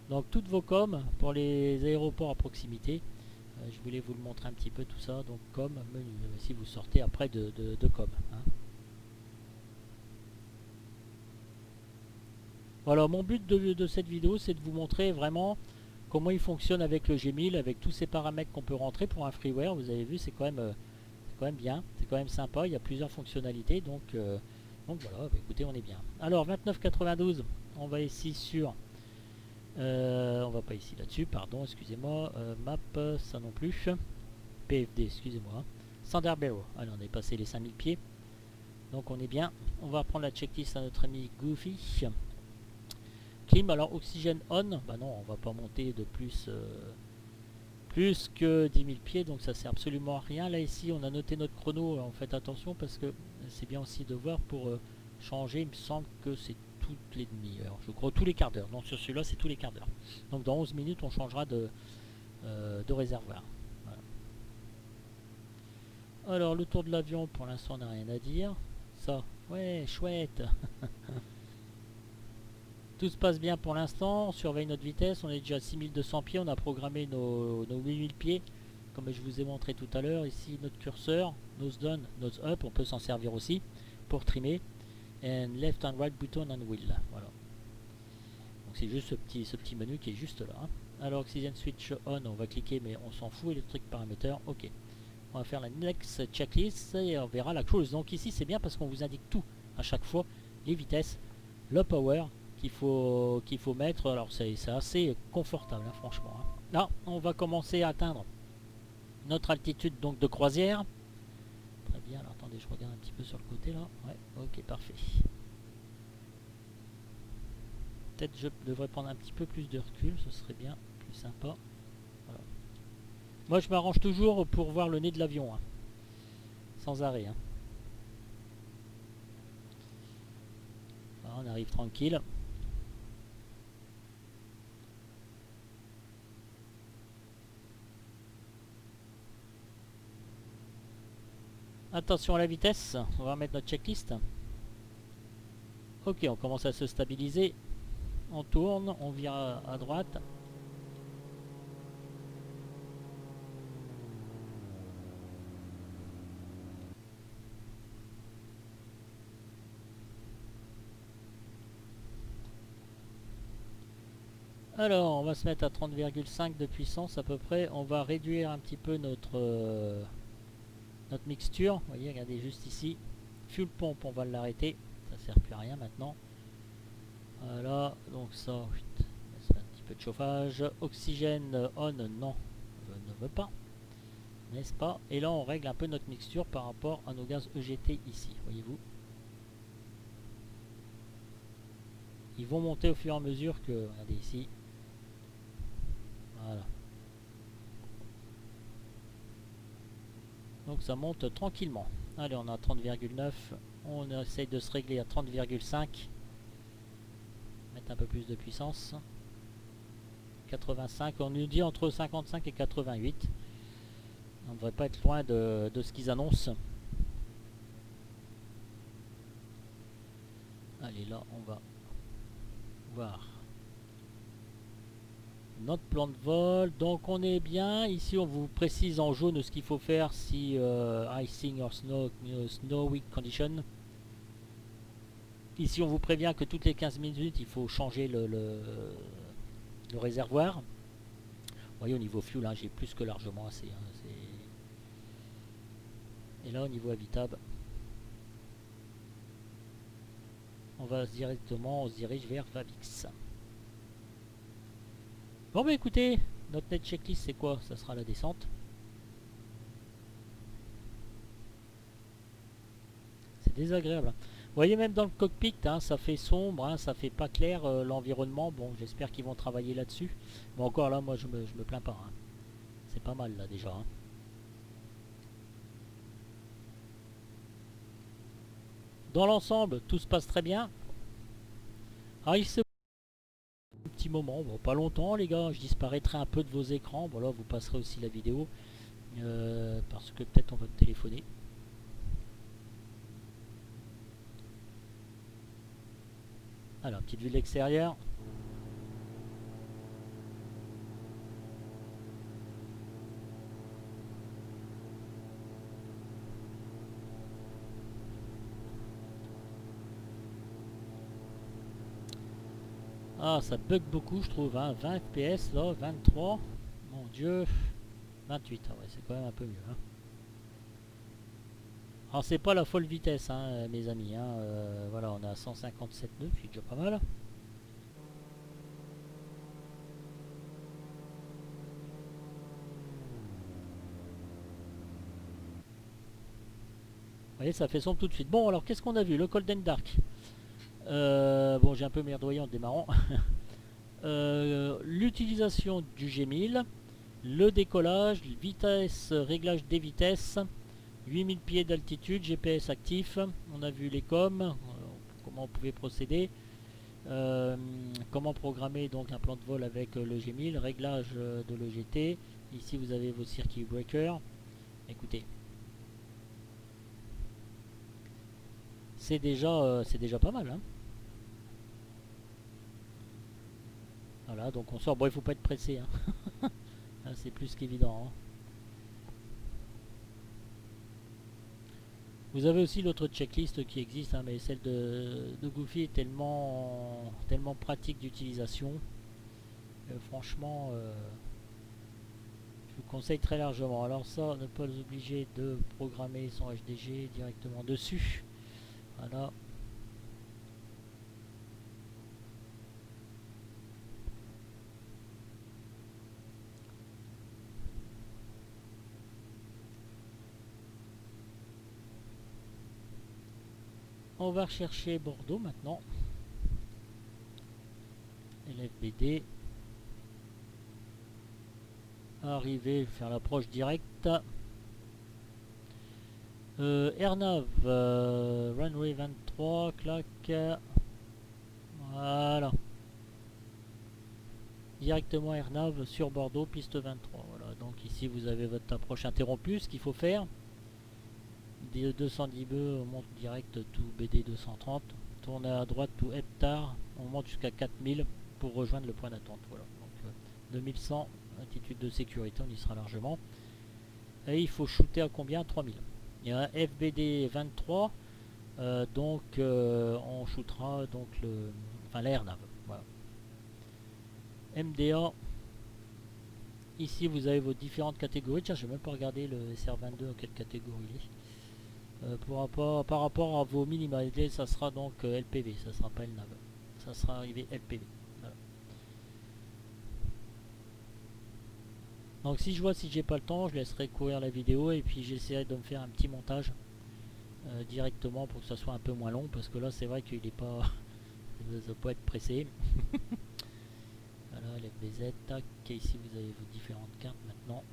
Donc toutes vos coms pour les aéroports à proximité. Je voulais vous le montrer un petit peu tout ça. Donc com, menu, si vous sortez après de com. Hein. Voilà, mon but de cette vidéo, c'est de vous montrer vraiment comment il fonctionne avec le G1000, avec tous ces paramètres qu'on peut rentrer pour un freeware. Vous avez vu, c'est quand même bien, c'est quand même sympa, il y a plusieurs fonctionnalités, donc voilà, bah écoutez, on est bien. Alors 2992, on va ici sur, on va pas ici là-dessus, pardon, excusez-moi, map, ça non plus, PFD, excusez-moi, Standard Barrow, alors on est passé les 5000 pieds, donc on est bien, on va prendre la checklist à notre ami Goofy. Clim, alors oxygène on, bah non, on va pas monter de plus que 10 000 pieds, donc ça sert absolument à rien. Là ici on a noté notre chrono, en faites attention parce que c'est bien aussi de voir pour changer. Il me semble que c'est toutes les demi-heures, je crois tous les quarts d'heure. Donc sur celui-là c'est tous les quarts d'heure. Donc dans 11 minutes on changera de réservoir. Voilà. Alors le tour de l'avion, pour l'instant on n'a rien à dire. Ça, ouais, chouette. Tout se passe bien pour l'instant, on surveille notre vitesse, on est déjà à 6200 pieds, on a programmé nos 8000 pieds, comme je vous ai montré tout à l'heure. Ici notre curseur, nose down, nose up, on peut s'en servir aussi pour trimer. And left and right button on wheel, voilà. Donc c'est juste ce petit menu qui est juste là. Hein. Alors oxygen switch on, on va cliquer mais on s'en fout, électrique paramètre, ok. On va faire la next checklist et on verra la cruise. Donc ici c'est bien parce qu'on vous indique tout à chaque fois, les vitesses, le power, qu'il faut mettre. Alors c'est assez confortable, hein, franchement. Hein. Là, on va commencer à atteindre notre altitude donc de croisière. Très bien, alors attendez, je regarde un petit peu sur le côté là. Ouais, ok, parfait. Peut-être je devrais prendre un petit peu plus de recul, ce serait bien, plus sympa. Voilà. Moi je m'arrange toujours pour voir le nez de l'avion, hein. Sans arrêt. Hein. Voilà, on arrive tranquille. Attention à la vitesse, on va mettre notre checklist. Ok, on commence à se stabiliser. On tourne, on vire à droite. Alors, on va se mettre à 30,5 de puissance à peu près. On va réduire un petit peu notre mixture. Vous voyez, regardez juste ici. Fuel pompe, on va l'arrêter. Ça sert plus à rien maintenant. Voilà, donc ça, c'est un petit peu de chauffage. Oxygène on, non, je ne veux pas. N'est-ce pas? Et là, on règle un peu notre mixture par rapport à nos gaz EGT ici, voyez-vous. Ils vont monter au fur et à mesure que, regardez ici. Voilà. Donc ça monte tranquillement. Allez, on a 30,9. On essaye de se régler à 30,5. Mettre un peu plus de puissance. 85. On nous dit entre 55 et 88. On ne devrait pas être loin de ce qu'ils annoncent. Allez, là, on va voir notre plan de vol. Donc on est bien. Ici, on vous précise en jaune ce qu'il faut faire si icing or snow weak condition. Ici, on vous prévient que toutes les 15 minutes, il faut changer le réservoir. Vous voyez, au niveau fuel, hein, j'ai plus que largement assez. Hein, et là, au niveau habitable, on se dirige vers Vavix. Bon, bah écoutez, notre net checklist, c'est quoi? Ça sera la descente. C'est désagréable. Hein. Vous voyez, même dans le cockpit, hein, ça fait sombre, hein, ça fait pas clair l'environnement. Bon, j'espère qu'ils vont travailler là-dessus. Bon, encore là, moi, je me plains pas. Hein. C'est pas mal, là, déjà. Hein. Dans l'ensemble, tout se passe très bien. Ah, il se un petit moment, bon, pas longtemps, les gars. Je disparaîtrai un peu de vos écrans. Bon, là, vous passerez aussi la vidéo. Parce que peut-être on va me téléphoner. Alors, petite vue de l'extérieur. Ah, ça bug beaucoup, je trouve. Hein. 20 FPS, là, 23. Mon Dieu. 28, ah ouais, c'est quand même un peu mieux. Hein. Alors, c'est pas la folle vitesse, hein, mes amis. Hein. Voilà, on est à 157 nœuds, c'est déjà pas mal. Vous voyez, ça fait sombre tout de suite. Bon, alors, qu'est-ce qu'on a vu? Le Cold and Dark. Bon, j'ai un peu merdoyé en démarrant. L'utilisation du G1000, le décollage, vitesse, réglage des vitesses, 8000 pieds d'altitude, GPS actif, on a vu les coms, comment on pouvait procéder, comment programmer donc un plan de vol avec le G1000, réglage de l'EGT, ici vous avez vos circuit breakers, écoutez, c'est déjà pas mal. Hein. Voilà, donc on sort, bon il faut pas être pressé, hein. C'est plus qu'évident. Hein. Vous avez aussi l'autre checklist qui existe, hein, mais celle de Goofy est tellement pratique d'utilisation. Franchement, je vous conseille très largement. Alors ça, ne pas les obliger de programmer son HDG directement dessus. Voilà. On va rechercher Bordeaux maintenant. LFBD. Arriver, faire l'approche directe. Airnav, runway 23, clac. Voilà. Directement Airnav sur Bordeaux, piste 23. Voilà. Donc ici vous avez votre approche interrompue, ce qu'il faut faire. 210 bœufs, on monte direct tout BD 230. Tournez à droite tout hectare, on monte jusqu'à 4000 pour rejoindre le point d'attente. Voilà. Donc 2100, attitude de sécurité, on y sera largement. Et il faut shooter à combien? 3000. Il y a un FBD 23, on shootera donc l'AirNav. Voilà. MDA. Ici vous avez vos différentes catégories. Tiens, je vais même pas regarder le SR22 en quelle catégorie il est. Par rapport à vos minima, ça sera donc LPV, ça sera pas LNAV. Ça sera arrivé LPV. Voilà. Donc si je vois si j'ai pas le temps, je laisserai courir la vidéo et puis j'essaierai de me faire un petit montage directement pour que ça soit un peu moins long parce que là c'est vrai qu'il est pas ça doit pas être pressé. Voilà, les FBZ, tac, ici vous avez vos différentes cartes maintenant.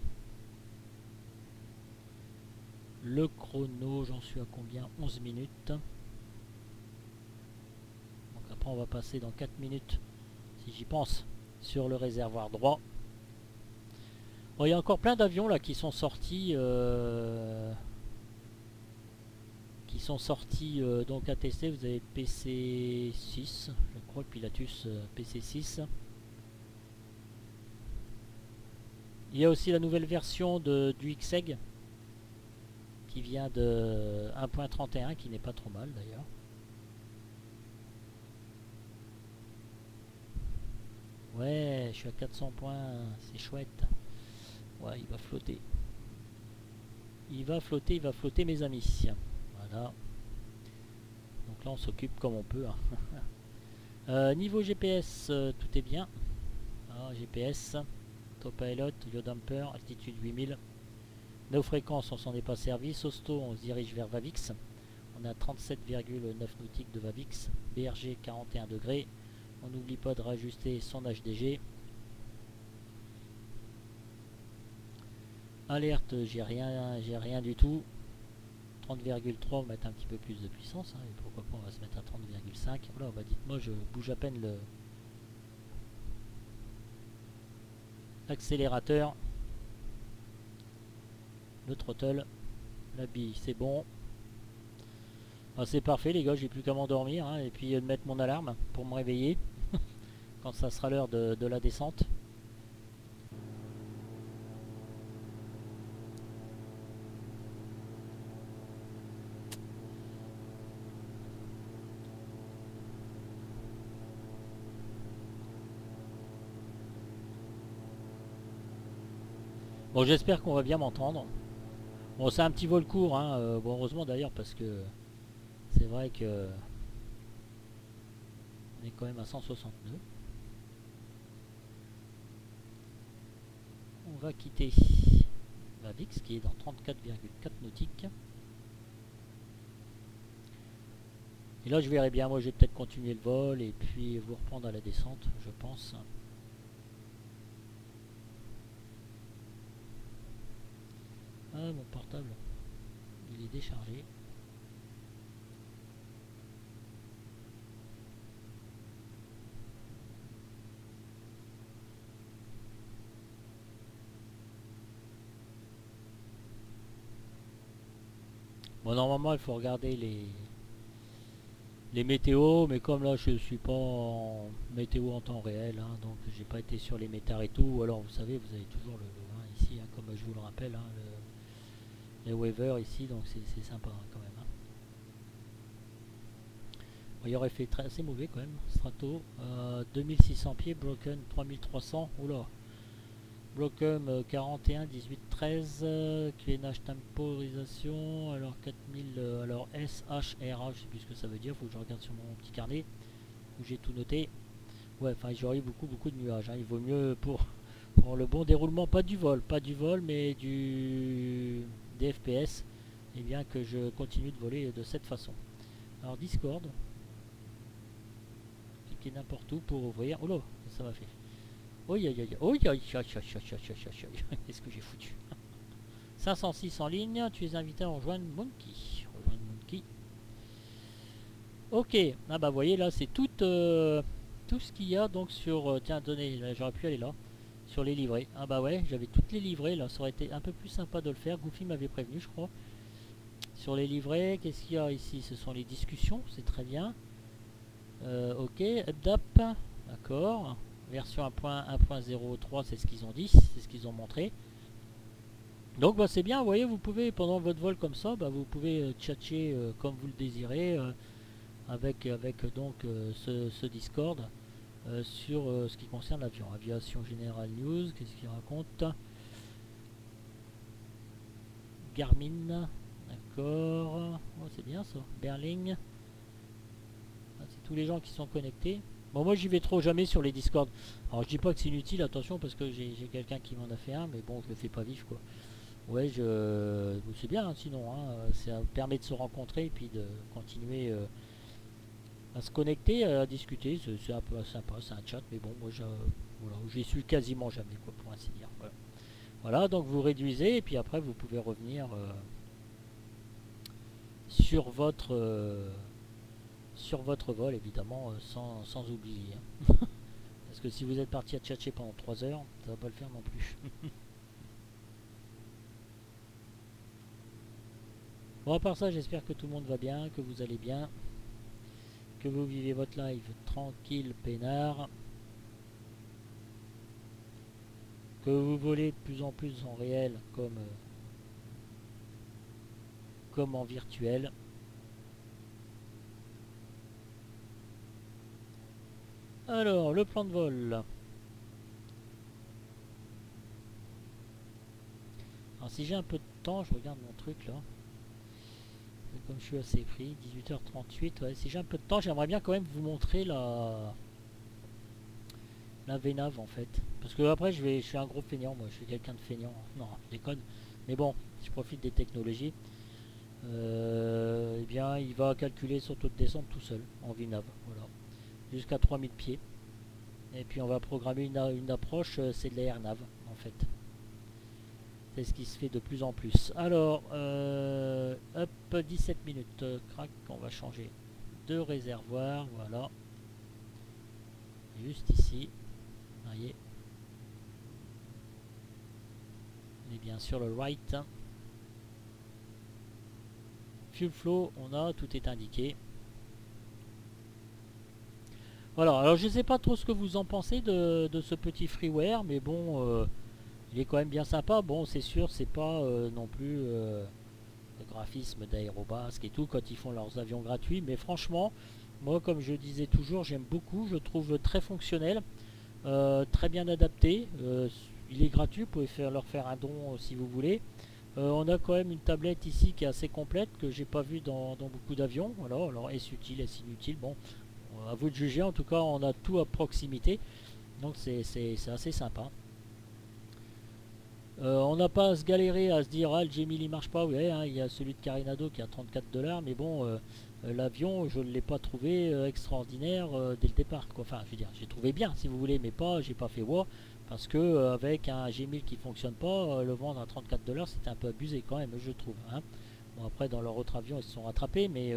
Le chrono, j'en suis à combien? 11 minutes. Donc après on va passer dans 4 minutes, si j'y pense, sur le réservoir droit. Bon, il y a encore plein d'avions là qui sont sortis donc à tester. Vous avez PC6, je crois, le Pilatus PC6. Il y a aussi la nouvelle version du XEG qui vient de 1.31 qui n'est pas trop mal d'ailleurs. Ouais, je suis à 400 points, c'est chouette. Ouais, il va flotter. Il va flotter mes amis. Voilà. Donc là on s'occupe comme on peut. Hein. Niveau GPS, tout est bien. Ah, GPS, Autopilot, Yodamper, altitude 8000. Nos fréquences, on s'en est pas servi. Sosto, on se dirige vers Vavix. On a 37,9 nautiques de Vavix. BRG 41 degrés. On n'oublie pas de rajuster son HDG. Alerte, j'ai rien du tout. 30,3, on va mettre un petit peu plus de puissance. Hein, et pourquoi pas, on va se mettre à 30,5. Voilà, bah dites-moi, je bouge à peine l'accélérateur. Le throttle. La bille, c'est bon. Ah, c'est parfait les gars, j'ai plus qu'à m'endormir hein, et puis de mettre mon alarme pour me réveiller quand ça sera l'heure de la descente. Bon, j'espère qu'on va bien m'entendre. Bon, c'est un petit vol court, hein. Bon, heureusement d'ailleurs parce que c'est vrai que on est quand même à 160 nœuds. On va quitter Vavix qui est dans 34,4 nautiques. Et là, je verrai bien. Moi, je vais peut-être continuer le vol et puis vous reprendre à la descente, je pense. Ah, mon portable, il est déchargé. Bon, normalement, il faut regarder les météos, mais comme là, je suis pas en météo en temps réel, hein, donc j'ai pas été sur les métars et tout. Alors, vous savez, vous avez toujours hein, ici, hein, comme je vous le rappelle, hein, les waivers ici, donc c'est sympa hein, quand même. Hein. Bon, il aurait fait assez mauvais quand même. Strato, 2600 pieds, Broken 3300. Oula. Broken 41, 18, 13. Clénage temporisation. Alors 4000. Alors SHRA, je sais plus ce que ça veut dire. Faut que je regarde sur mon petit carnet où j'ai tout noté. Ouais, enfin j'aurais beaucoup de nuages. Hein. Il vaut mieux pour le bon déroulement, pas du vol, mais des FPS. Et bien que je continue de voler de cette façon. Alors Discord. Cliquez n'importe où pour ouvrir. Oh là, ça m'a fait. Qu'est-ce que j'ai foutu. 506 en ligne, tu es invité à rejoindre Monkey. Ok, ah bah vous voyez là c'est tout ce qu'il y a donc sur... tiens, tenez, j'aurais pu aller là. Sur les livrets. Ah bah ouais, j'avais toutes les livrets là, ça aurait été un peu plus sympa de le faire. Goofy m'avait prévenu je crois. Sur les livrets, qu'est-ce qu'il y a ici? Ce sont les discussions, c'est très bien. Ok, updap, d'accord. Version 1.03, c'est ce qu'ils ont dit, c'est ce qu'ils ont montré. Donc bah, c'est bien, vous voyez, vous pouvez pendant votre vol comme ça, bah, vous pouvez tchatcher comme vous le désirez avec donc ce Discord. sur ce qui concerne l'avion. Aviation Générale News, qu'est-ce qu'il raconte? Garmin, d'accord. Oh, c'est bien ça. Berling. Ah, c'est tous les gens qui sont connectés. Bon, moi j'y vais trop jamais sur les Discord. Alors je dis pas que c'est inutile, attention, parce que j'ai quelqu'un qui m'en a fait un, mais bon, je le fais pas vif quoi. Ouais, c'est bien hein, sinon, hein, ça permet de se rencontrer et puis de continuer à se connecter, à discuter. C'est un peu sympa, c'est un chat, mais bon, moi voilà, j'y suis quasiment jamais, quoi, pour ainsi dire. Voilà. Voilà, donc vous réduisez et puis après vous pouvez revenir sur votre sur votre vol évidemment sans oublier. Hein. Parce que si vous êtes parti à tchatcher pendant 3 heures, ça va pas le faire non plus. Bon, à part ça, j'espère que tout le monde va bien, que vous allez bien, que vous vivez votre live tranquille, peinard, que vous volez de plus en plus en réel comme en virtuel. Alors, le plan de vol. Alors, si j'ai un peu de temps, je regarde mon truc là. Comme je suis assez pris, 18h38, ouais, si j'ai un peu de temps, j'aimerais bien quand même vous montrer la VNAV en fait. Parce que après, je suis un gros feignant, moi, je suis quelqu'un de feignant. Non, je déconne. Mais bon, je profite des technologies. Eh bien, il va calculer son taux de descente tout seul en VNAV, voilà, jusqu'à 3000 pieds. Et puis on va programmer une approche, c'est de la AirNav en fait. C'est ce qui se fait de plus en plus. Alors, hop, 17 minutes, crac, on va changer de réservoir, voilà. Juste ici, vous voyez. On est bien sur le right. Fuel flow, on a, tout est indiqué. Voilà, alors je ne sais pas trop ce que vous en pensez de ce petit freeware, mais bon, il est quand même bien sympa. Bon, c'est sûr, c'est pas non plus le graphisme d'Aérobasque et tout quand ils font leurs avions gratuits, mais franchement, moi, comme je disais toujours, j'aime beaucoup, je trouve très fonctionnel, très bien adapté. Il est gratuit, vous pouvez leur faire un don si vous voulez. On a quand même une tablette ici qui est assez complète, que j'ai pas vu dans beaucoup d'avions. Voilà, alors est-ce utile, est-ce inutile? Bon, à vous de juger, en tout cas on a tout à proximité, donc c'est assez sympa. On n'a pas à se galérer à se dire ah le Gmail il marche pas, ouais, hein, il y a celui de Carinado qui a 34 $, mais bon l'avion je ne l'ai pas trouvé extraordinaire dès le départ quoi. Enfin je veux dire j'ai trouvé bien si vous voulez, mais pas j'ai pas fait wow, parce que avec un Gmail qui fonctionne pas, le vendre à 34 $ c'était un peu abusé quand même je trouve. Hein. Bon après dans leur autre avion ils se sont rattrapés, mais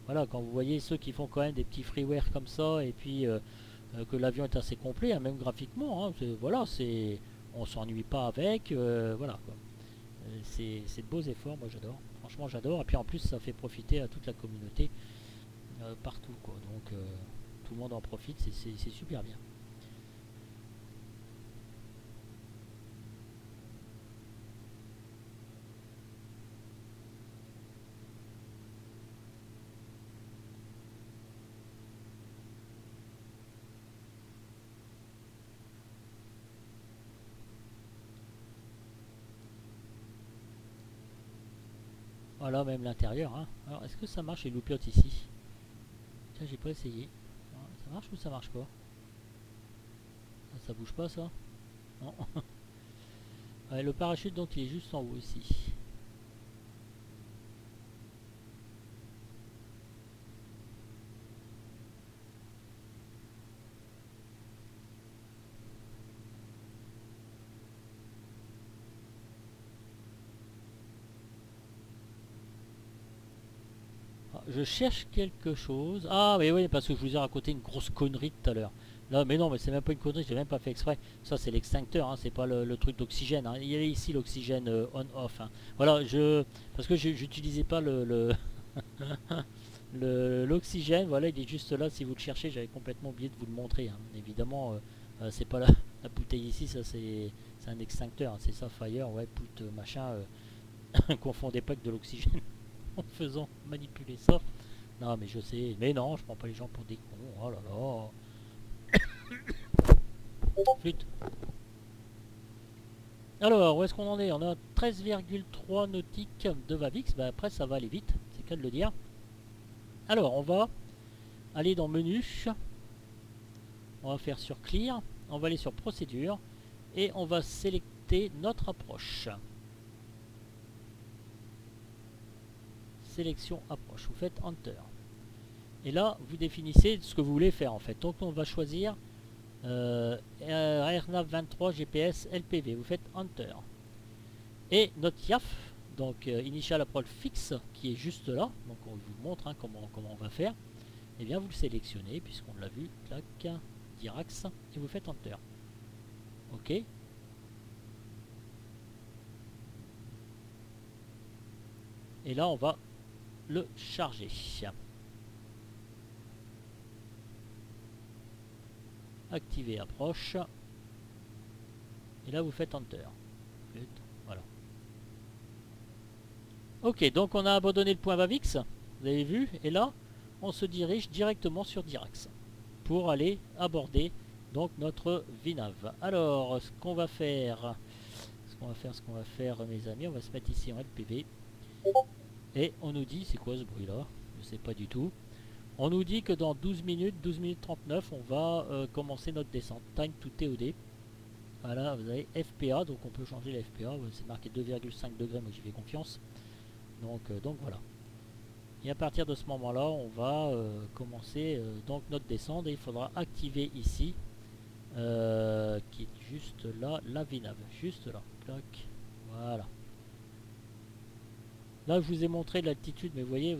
voilà, quand vous voyez ceux qui font quand même des petits freeware comme ça, et puis que l'avion est assez complet, hein, même graphiquement, hein, voilà, on s'ennuie pas avec, voilà quoi. C'est de beaux efforts, moi j'adore, franchement j'adore, et puis en plus ça fait profiter à toute la communauté partout quoi, donc tout le monde en profite, c'est super bien. Voilà, même l'intérieur, hein. Alors est-ce que ça marche les loupiotes ici? Tiens, j'ai pas essayé. Ça marche ou ça marche pas? Ah, ça bouge pas ça? Non. Ouais, le parachute donc il est juste en haut ici. Ah, je cherche quelque chose. Ah mais oui, parce que je vous ai raconté une grosse connerie tout à l'heure. Là, mais non, mais c'est même pas une connerie, j'ai même pas fait exprès. Ça c'est l'extincteur, hein, c'est pas le truc d'oxygène. Hein. Il y a ici l'oxygène on-off. Hein. Voilà, parce que j'utilisais pas l'oxygène. Voilà, il est juste là. Si vous le cherchez, j'avais complètement oublié de vous le montrer. Hein. Évidemment, c'est pas la bouteille ici, ça c'est un extincteur. Hein. C'est ça, fire, ouais, put machin. Confondez pas avec de l'oxygène en faisant manipuler ça. Non, mais je sais. Mais non, je prends pas les gens pour des cons. Oh là là. Flûte. Alors, où est-ce qu'on en est? On a 13,3 nautiques de Vavix. Bah, après, ça va aller vite, c'est qu'à de le dire. Alors, on va aller dans Menu. On va faire sur Clear. On va aller sur Procédure. Et on va sélecter notre approche. Sélection approche. Vous faites Enter. Et là, vous définissez ce que vous voulez faire en fait. Donc, on va choisir AirNav 23 GPS LPV. Vous faites Enter. Et notre IAF, donc Initial Approach Fix, qui est juste là. Donc, on vous montre comment on va faire. Et bien, vous le sélectionnez, puisqu'on l'a vu. Clac, Dirax. Et vous faites Enter. OK. Et là, on va le charger. Activer approche. Et là, vous faites Enter. Voilà. Ok, donc on a abandonné le point Vavix. Vous avez vu. Et là, on se dirige directement sur Dirax pour aller aborder donc notre VNAV. Alors, ce qu'on va faire, mes amis, on va se mettre ici en LPV. Et on nous dit, c'est quoi ce bruit là? Je sais pas du tout. On nous dit que dans 12 minutes 39, on va commencer notre descente. Time to TOD. Voilà, vous avez FPA, donc on peut changer la FPA. C'est marqué 2,5 degrés, moi j'y fais confiance. Donc voilà. Et à partir de ce moment-là, on va commencer donc notre descente. Et il faudra activer ici, qui est juste là, la VNAV. Juste là. Clac. Voilà. Là, je vous ai montré l'altitude, mais vous voyez,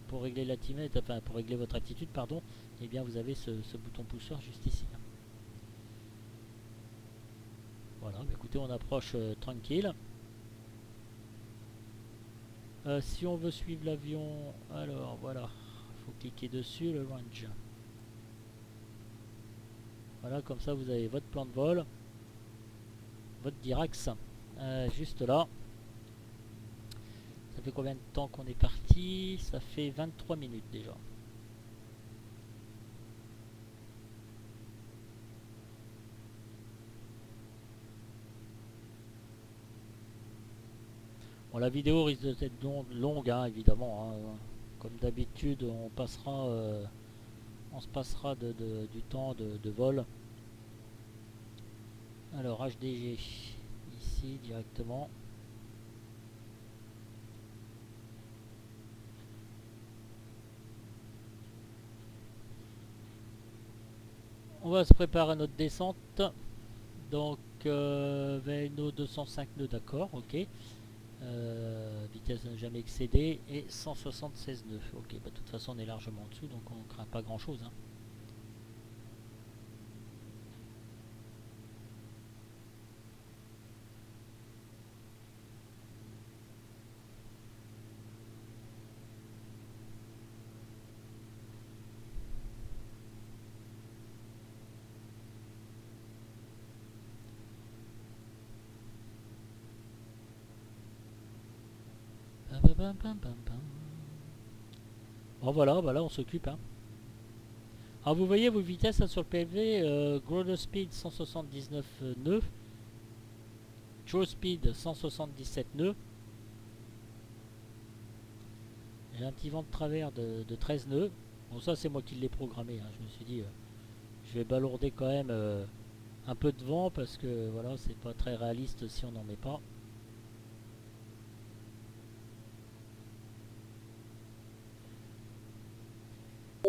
pour régler l'altimètre, enfin pour régler votre altitude, pardon, et bien vous avez ce bouton pousseur juste ici. Voilà, bah écoutez, on approche tranquille. Si on veut suivre l'avion, alors voilà, il faut cliquer dessus, le range. Voilà, comme ça vous avez votre plan de vol, votre Dirax, juste là. Ça fait combien de temps qu'on est parti? Ça fait 23 minutes déjà. Bon, la vidéo risque d'être longue, hein, évidemment. Hein. Comme d'habitude, on se passera du temps de vol. Alors, HDG, ici directement. On va se préparer à notre descente. Donc, VNO 205 nœuds, d'accord, ok. Vitesse n'a jamais excédé et 176 nœuds. Ok, bah, de toute façon on est largement en dessous, donc on ne craint pas grand chose. Hein. Bon voilà, bah là on s'occupe. Hein. Alors vous voyez vos vitesses là, sur le PV, Ground Speed 179 nœuds, True Speed 177 nœuds. J'ai un petit vent de travers de 13 nœuds. Bon ça c'est moi qui l'ai programmé. Hein. Je me suis dit je vais balourder quand même un peu de vent parce que voilà c'est pas très réaliste si on n'en met pas.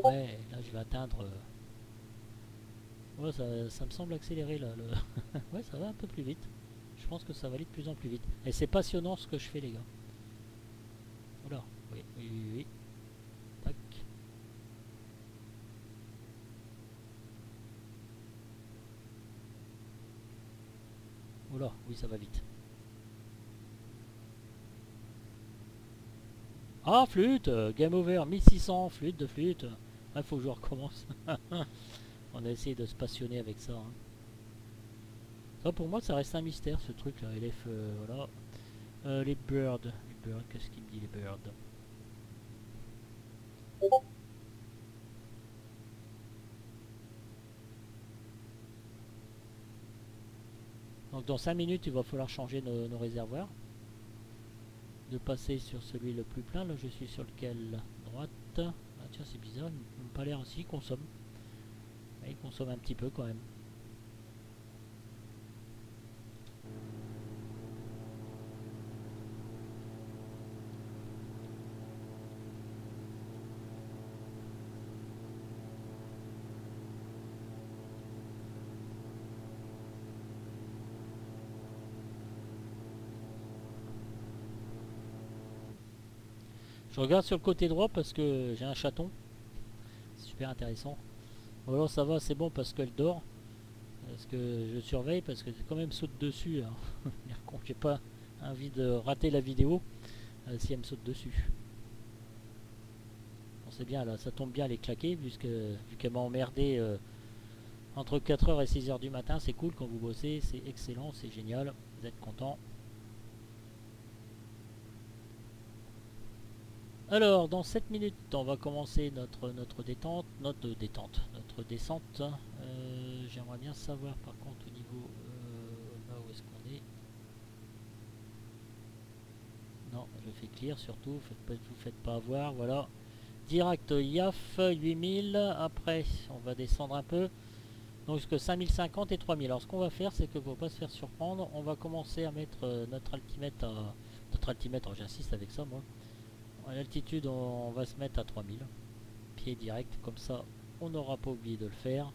Ouais, là je vais atteindre. Ouais, ça me semble accélérer là. Ouais, ça va un peu plus vite. Je pense que ça va aller de plus en plus vite. Et c'est passionnant ce que je fais, les gars. Voilà, oui, oui, oui, oui. Tac. Oula, oui, ça va vite. Ah, flûte, game over, 1600, flûte de flûte. Il faut que je recommence. On a essayé de se passionner avec ça. Hein. Ça, pour moi, ça reste un mystère, ce truc-là. LF, voilà. Les birds. Les birds, qu'est-ce qu'il me dit, les birds? Donc dans 5 minutes il va falloir changer nos réservoirs, de passer sur celui le plus plein. Là je suis sur lequel? Droite. Ah tiens, c'est bizarre, il n'a pas l'air ainsi, il consomme. Il consomme un petit peu quand même. Je regarde sur le côté droit parce que j'ai un chaton. C'est super intéressant. Bon alors ça va, c'est bon parce qu'elle dort. Parce que je surveille parce que quand même saute dessus. Hein. J'ai pas envie de rater la vidéo si elle me saute dessus. Bon, c'est bien là, ça tombe bien, elle est claquée vu qu'elle m'a emmerdé entre 4h et 6h du matin. C'est cool quand vous bossez, c'est excellent, c'est génial, vous êtes content. Alors, dans 7 minutes, on va commencer notre descente. J'aimerais bien savoir par contre au niveau là où est-ce qu'on est. Non, je fais clear surtout, vous faites pas avoir, voilà. Direct YAF 8000, après on va descendre un peu. Donc jusque 5050 et 3000. Alors ce qu'on va faire, c'est que pour pas se faire surprendre, on va commencer à mettre notre altimètre à... Notre altimètre, j'insiste avec ça moi. À l'altitude, on va se mettre à 3000. Pied direct, comme ça, on n'aura pas oublié de le faire.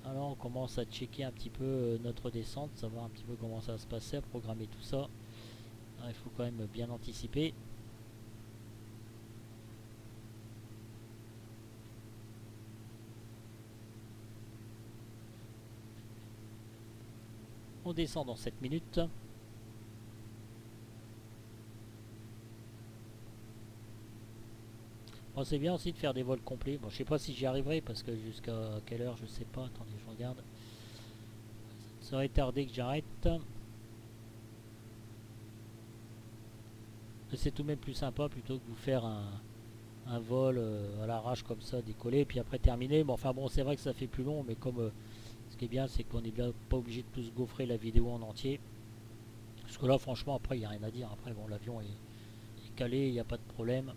Alors on commence à checker un petit peu notre descente, savoir un petit peu comment ça va se passer, à programmer tout ça. Alors, il faut quand même bien anticiper. On descend dans 7 minutes. Bon, c'est bien aussi de faire des vols complets. Bon, je sais pas si j'y arriverai parce que jusqu'à quelle heure, je sais pas. Attendez, je regarde. Ça aurait tardé que j'arrête. C'est tout de même plus sympa plutôt que de vous faire un vol à l'arrache comme ça, décoller, puis après terminer. Bon, enfin bon, c'est vrai que ça fait plus long, mais comme ce qui est bien, c'est qu'on n'est bien pas obligé de tous gaufrer la vidéo en entier. Parce que là, franchement, après, il n'y a rien à dire. Après, bon, l'avion est calé, il n'y a pas de problème.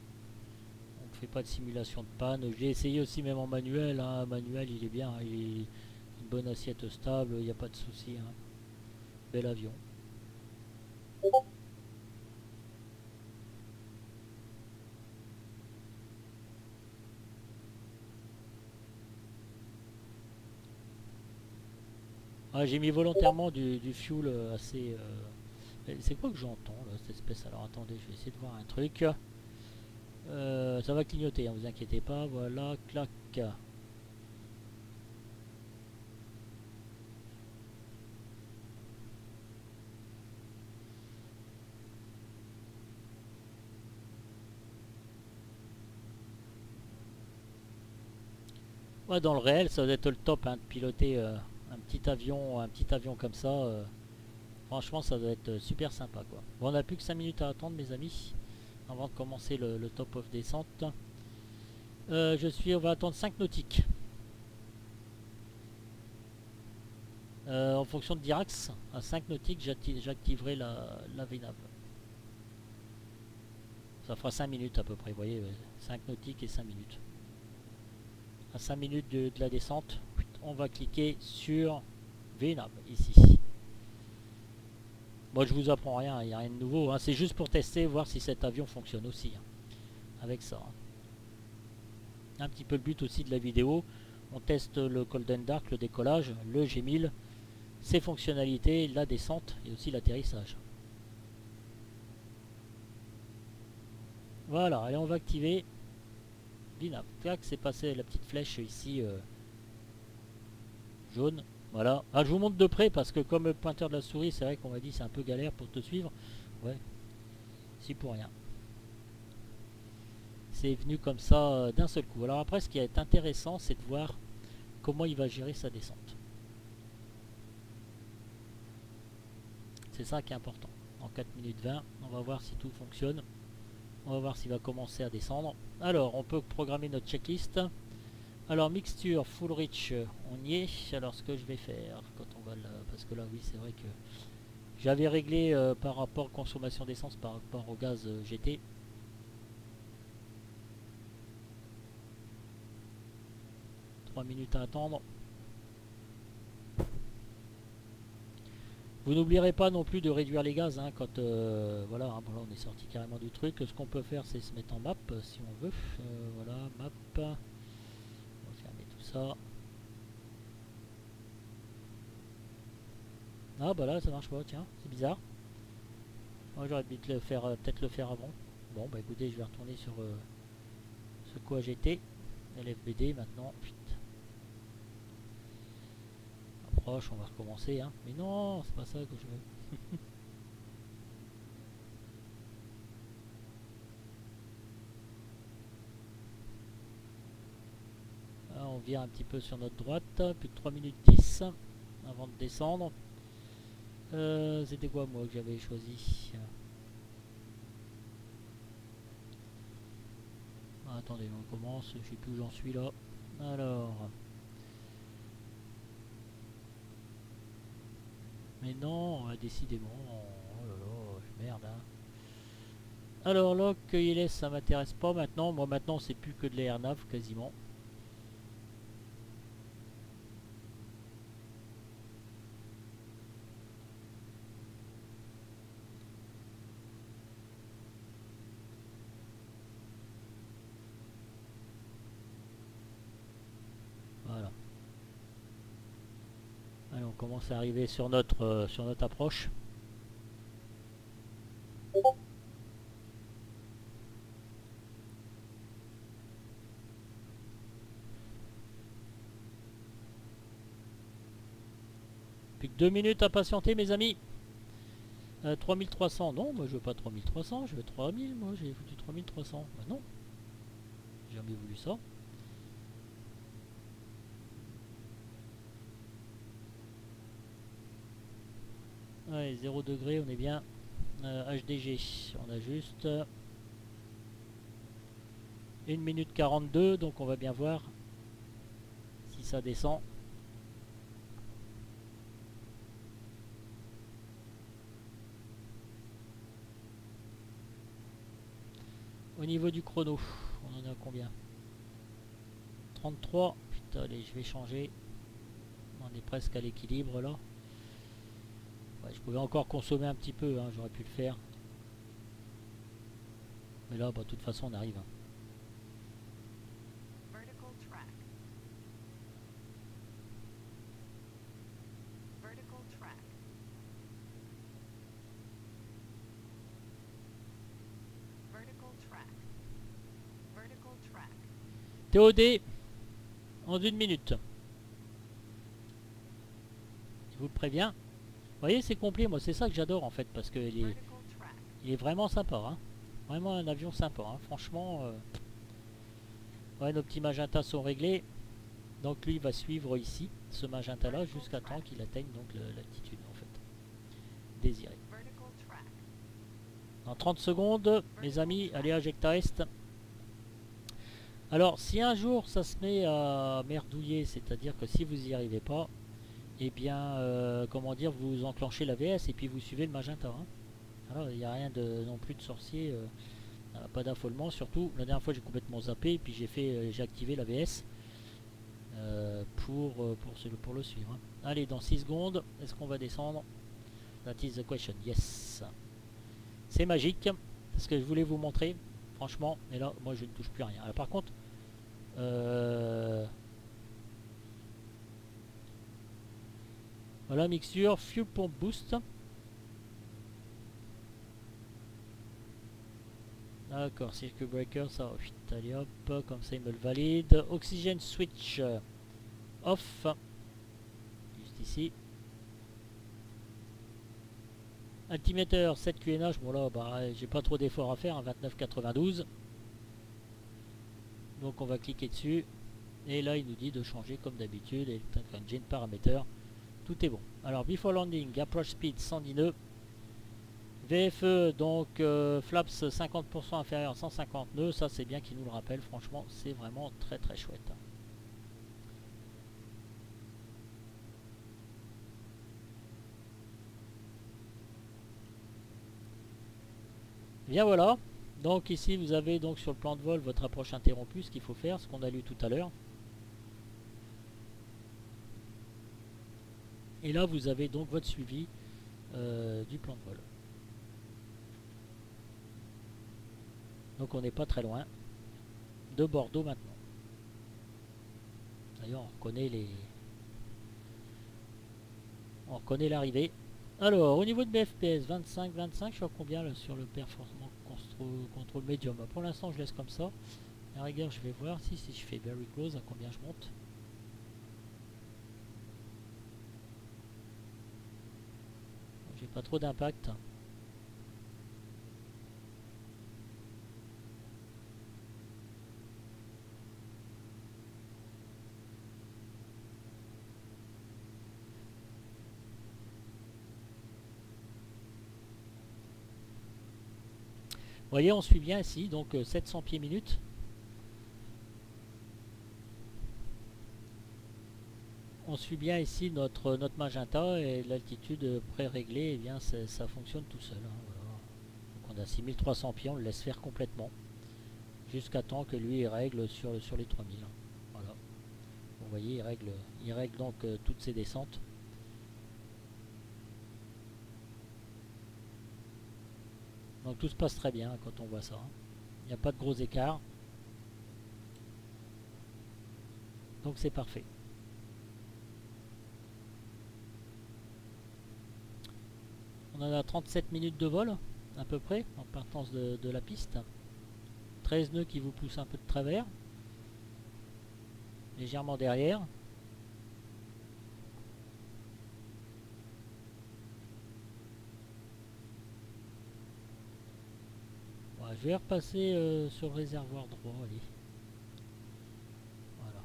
On ne fait pas de simulation de panne. J'ai essayé aussi même en manuel. Hein. Manuel, il est bien. Il est une bonne assiette stable, il n'y a pas de souci. Hein. Bel avion. Ah, j'ai mis volontairement du fuel assez... c'est quoi que j'entends là, cette espèce? Alors attendez, je vais essayer de voir un truc. Ça va clignoter, hein, vous inquiétez pas. Voilà, clac. Ouais, dans le réel, ça doit être le top hein, de piloter un petit avion comme ça. Franchement, ça doit être super sympa quoi. Bon, on n'a plus que 5 minutes à attendre, mes amis, avant de commencer le top of descente. On va attendre 5 nautiques. En fonction de Dirax, à 5 nautiques, j'activerai la VNAV. Ça fera 5 minutes à peu près, vous voyez, 5 nautiques et 5 minutes. À 5 minutes de la descente, on va cliquer sur VNAV ici. Moi je vous apprends rien, il n'y a rien de nouveau, hein. C'est juste pour tester, voir si cet avion fonctionne aussi hein, avec ça. Hein. Un petit peu le but aussi de la vidéo, on teste le Golden Dark, le décollage, le G1000, ses fonctionnalités, la descente et aussi l'atterrissage. Voilà, allez on va activer VNAV. Tac, c'est passé la petite flèche ici jaune. Voilà. Ah, je vous montre de près parce que comme le pointeur de la souris, c'est vrai qu'on m'a dit c'est un peu galère pour te suivre. Ouais, si pour rien. C'est venu comme ça d'un seul coup. Alors après, ce qui est intéressant, c'est de voir comment il va gérer sa descente. C'est ça qui est important. En 4 minutes 20, on va voir si tout fonctionne. On va voir s'il va commencer à descendre. Alors, on peut programmer notre checklist. Alors mixture full rich, on y est. Alors ce que je vais faire quand on va là, parce que là oui c'est vrai que j'avais réglé par rapport consommation d'essence par rapport au gaz GT. Trois minutes à attendre. Vous n'oublierez pas non plus de réduire les gaz hein, quand voilà, hein, bon, là on est sorti carrément du truc. Ce qu'on peut faire c'est se mettre en map si on veut. Voilà, map. On va fermer tout ça. Ah bah là ça marche pas, tiens, c'est bizarre. Moi j'aurais dû le faire, peut-être le faire avant. Bon bah écoutez, je vais retourner sur ce quoi j'étais. LFBD maintenant. Putain. Approche, on va recommencer. Hein. Mais non, c'est pas ça que je veux. Là, on vient un petit peu sur notre droite. Plus de 3 minutes 10 avant de descendre. C'était quoi moi que j'avais choisi? Ah, attendez, on commence. Je sais plus où j'en suis là. Alors. Mais non, décidément. Oh là là, merde. Hein. Alors là, QLS ça m'intéresse pas maintenant. Moi maintenant c'est plus que de l'airnav quasiment. Voilà. Allez, on commence à arriver sur notre approche. Plus que 2 minutes à patienter mes amis. 3300, non, moi je veux pas 3300, je veux 3000, moi j'ai foutu 3300. Bah non, j'ai jamais voulu ça. Allez, 0 degré, on est bien. HDG, on a juste 1 minute 42, donc on va bien voir si ça descend. Au niveau du chrono, on en a combien? 33. Putain, allez, je vais changer. On est presque à l'équilibre là. Ouais, je pouvais encore consommer un petit peu, hein, j'aurais pu le faire. Mais là, bah, de toute façon, on arrive. Hein. TOD en 1 minute. Je vous le préviens. Vous voyez, c'est complet. Moi, c'est ça que j'adore en fait parce qu'il est vraiment sympa. Hein. Vraiment un avion sympa. Hein. Franchement, ouais, nos petits magentas sont réglés. Donc lui, il va suivre ici, ce magenta là, jusqu'à temps qu'il atteigne donc l'altitude en fait désirée. Dans 30 secondes, mes amis, allez à Jecta Est. Alors, si un jour ça se met à merdouiller, c'est-à-dire que si vous n'y arrivez pas, eh bien, comment dire, vous enclenchez la VS et puis vous suivez le magenta. Hein. Alors, il n'y a rien de non plus de sorcier, pas d'affolement. Surtout, la dernière fois j'ai complètement zappé et puis j'ai activé la VS pour le suivre. Hein. Allez, dans 6 secondes, est-ce qu'on va descendre? That is the question. Yes. C'est magique. C'est ce que je voulais vous montrer. Franchement, et là, moi je ne touche plus à rien. Alors, par contre, voilà, mixture, fuel pump boost. D'accord, circuit breaker, ça, allez hop, comme ça il me le valide. Oxygène switch off, juste ici. Altimeter 7 QNH, bon là, bah, j'ai pas trop d'efforts à faire, hein, 29,92. Donc on va cliquer dessus. Et là, il nous dit de changer comme d'habitude. Electric engine, paramètres, tout est bon. Alors, before landing, approach speed 110 nœuds. VFE, donc flaps 50% inférieur à 150 nœuds. Ça, c'est bien qu'il nous le rappelle. Franchement, c'est vraiment très très chouette. Bien voilà. Donc ici vous avez donc sur le plan de vol votre approche interrompue, ce qu'il faut faire, ce qu'on a lu tout à l'heure. Et là vous avez donc votre suivi du plan de vol. Donc on n'est pas très loin de Bordeaux maintenant. D'ailleurs on reconnaît l'arrivée. Alors au niveau de mes FPS 25, je suis à combien là, sur le performance contrôle médium. Pour l'instant je laisse comme ça. À la rigueur je vais voir si je fais very close à combien je monte. J'ai pas trop d'impact. Vous voyez, on suit bien ici, donc 700 pieds minutes. On suit bien ici notre magenta et l'altitude pré-réglée, eh bien ça fonctionne tout seul. Hein, voilà. Donc on a 6300 pieds, on le laisse faire complètement. Jusqu'à temps que lui il règle sur les 3000. Voilà. Vous voyez, il règle donc toutes ces descentes. Donc tout se passe très bien quand on voit ça. Il n'y a pas de gros écarts. Donc c'est parfait. On en a 37 minutes de vol, à peu près, en partance de la piste. 13 nœuds qui vous poussent un peu de travers. Légèrement derrière. Voilà, je vais repasser sur le réservoir droit, allez. Voilà.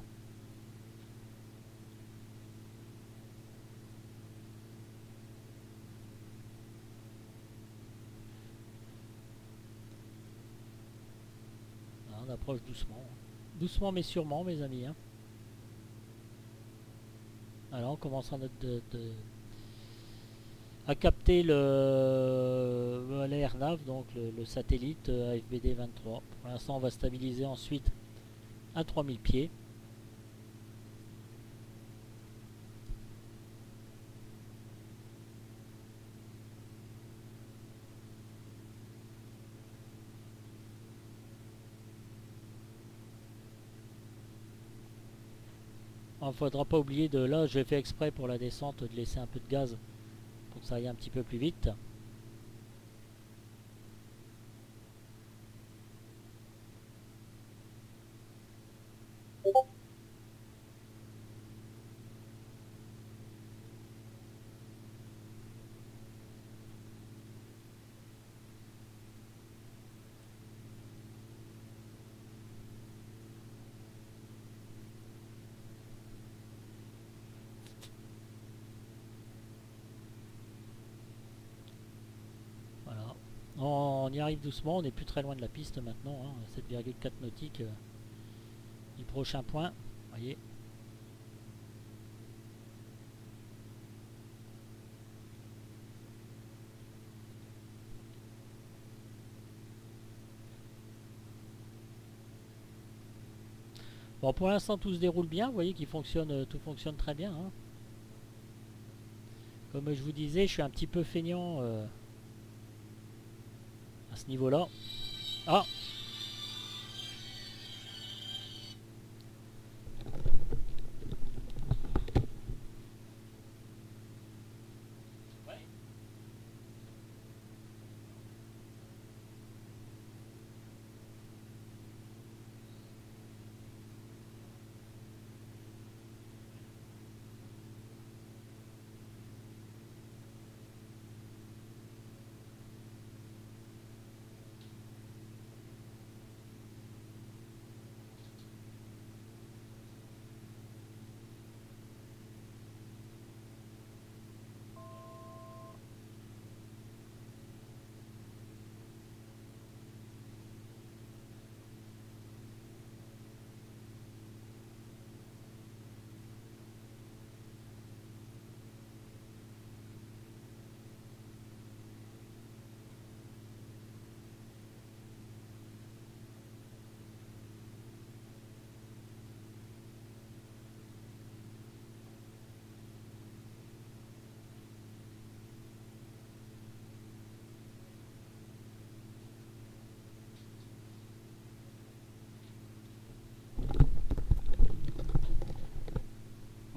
Là, on approche doucement. Doucement mais sûrement, mes amis. Hein. Alors, on commence à capter l'AirNav, donc le satellite AFBD 23. Pour l'instant, on va stabiliser ensuite à 3000 pieds. Il ne faudra pas oublier de là, j'ai fait exprès pour la descente de laisser un peu de gaz pour que ça aille un petit peu plus vite. Voilà. On y arrive doucement, on n'est plus très loin de la piste maintenant, hein, 7,4 nautiques du prochain point. Voyez. Bon, pour l'instant tout se déroule bien, vous voyez qu'il fonctionne, tout fonctionne très bien. Hein. Comme je vous disais, je suis un petit peu feignant à ce niveau-là. Ah,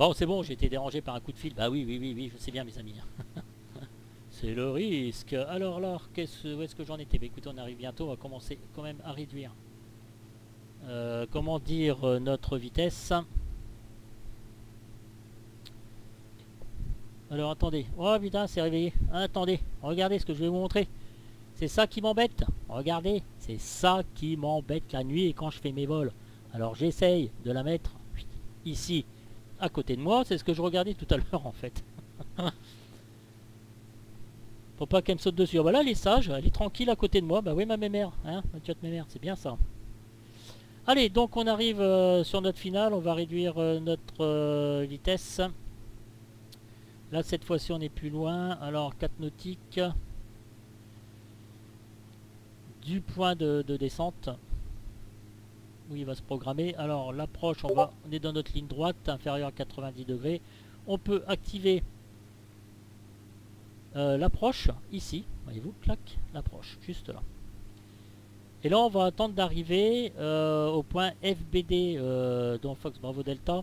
Bon, c'est bon, j'ai été dérangé par un coup de fil. Bah oui, oui, oui, oui, je sais bien, mes amis. C'est le risque. Alors là, où est-ce que j'en étais? Bah écoutez, on arrive bientôt, on va commencer quand même à réduire. Comment dire notre vitesse. Alors attendez. Oh putain, c'est réveillé. Attendez, regardez ce que je vais vous montrer. C'est ça qui m'embête. Regardez, c'est ça qui m'embête la nuit et quand je fais mes vols. Alors j'essaye de la mettre ici, à côté de moi. C'est ce que je regardais tout à l'heure en fait. Faut pas qu'elle me saute dessus. Oh, bah là, elle est sage, elle est tranquille à côté de moi. Bah oui, ma mémère, hein, ma tiote mémère, c'est bien ça. Allez, donc on arrive sur notre finale. On va réduire notre vitesse. Là, cette fois-ci, on est plus loin. Alors, 4 nautiques. Du point de descente. Où il va se programmer. Alors, l'approche, on est dans notre ligne droite, inférieure à 90 degrés. On peut activer l'approche, ici. Voyez-vous, clac, l'approche, juste là. Et là, on va attendre d'arriver au point FBD dans Fox Bravo Delta.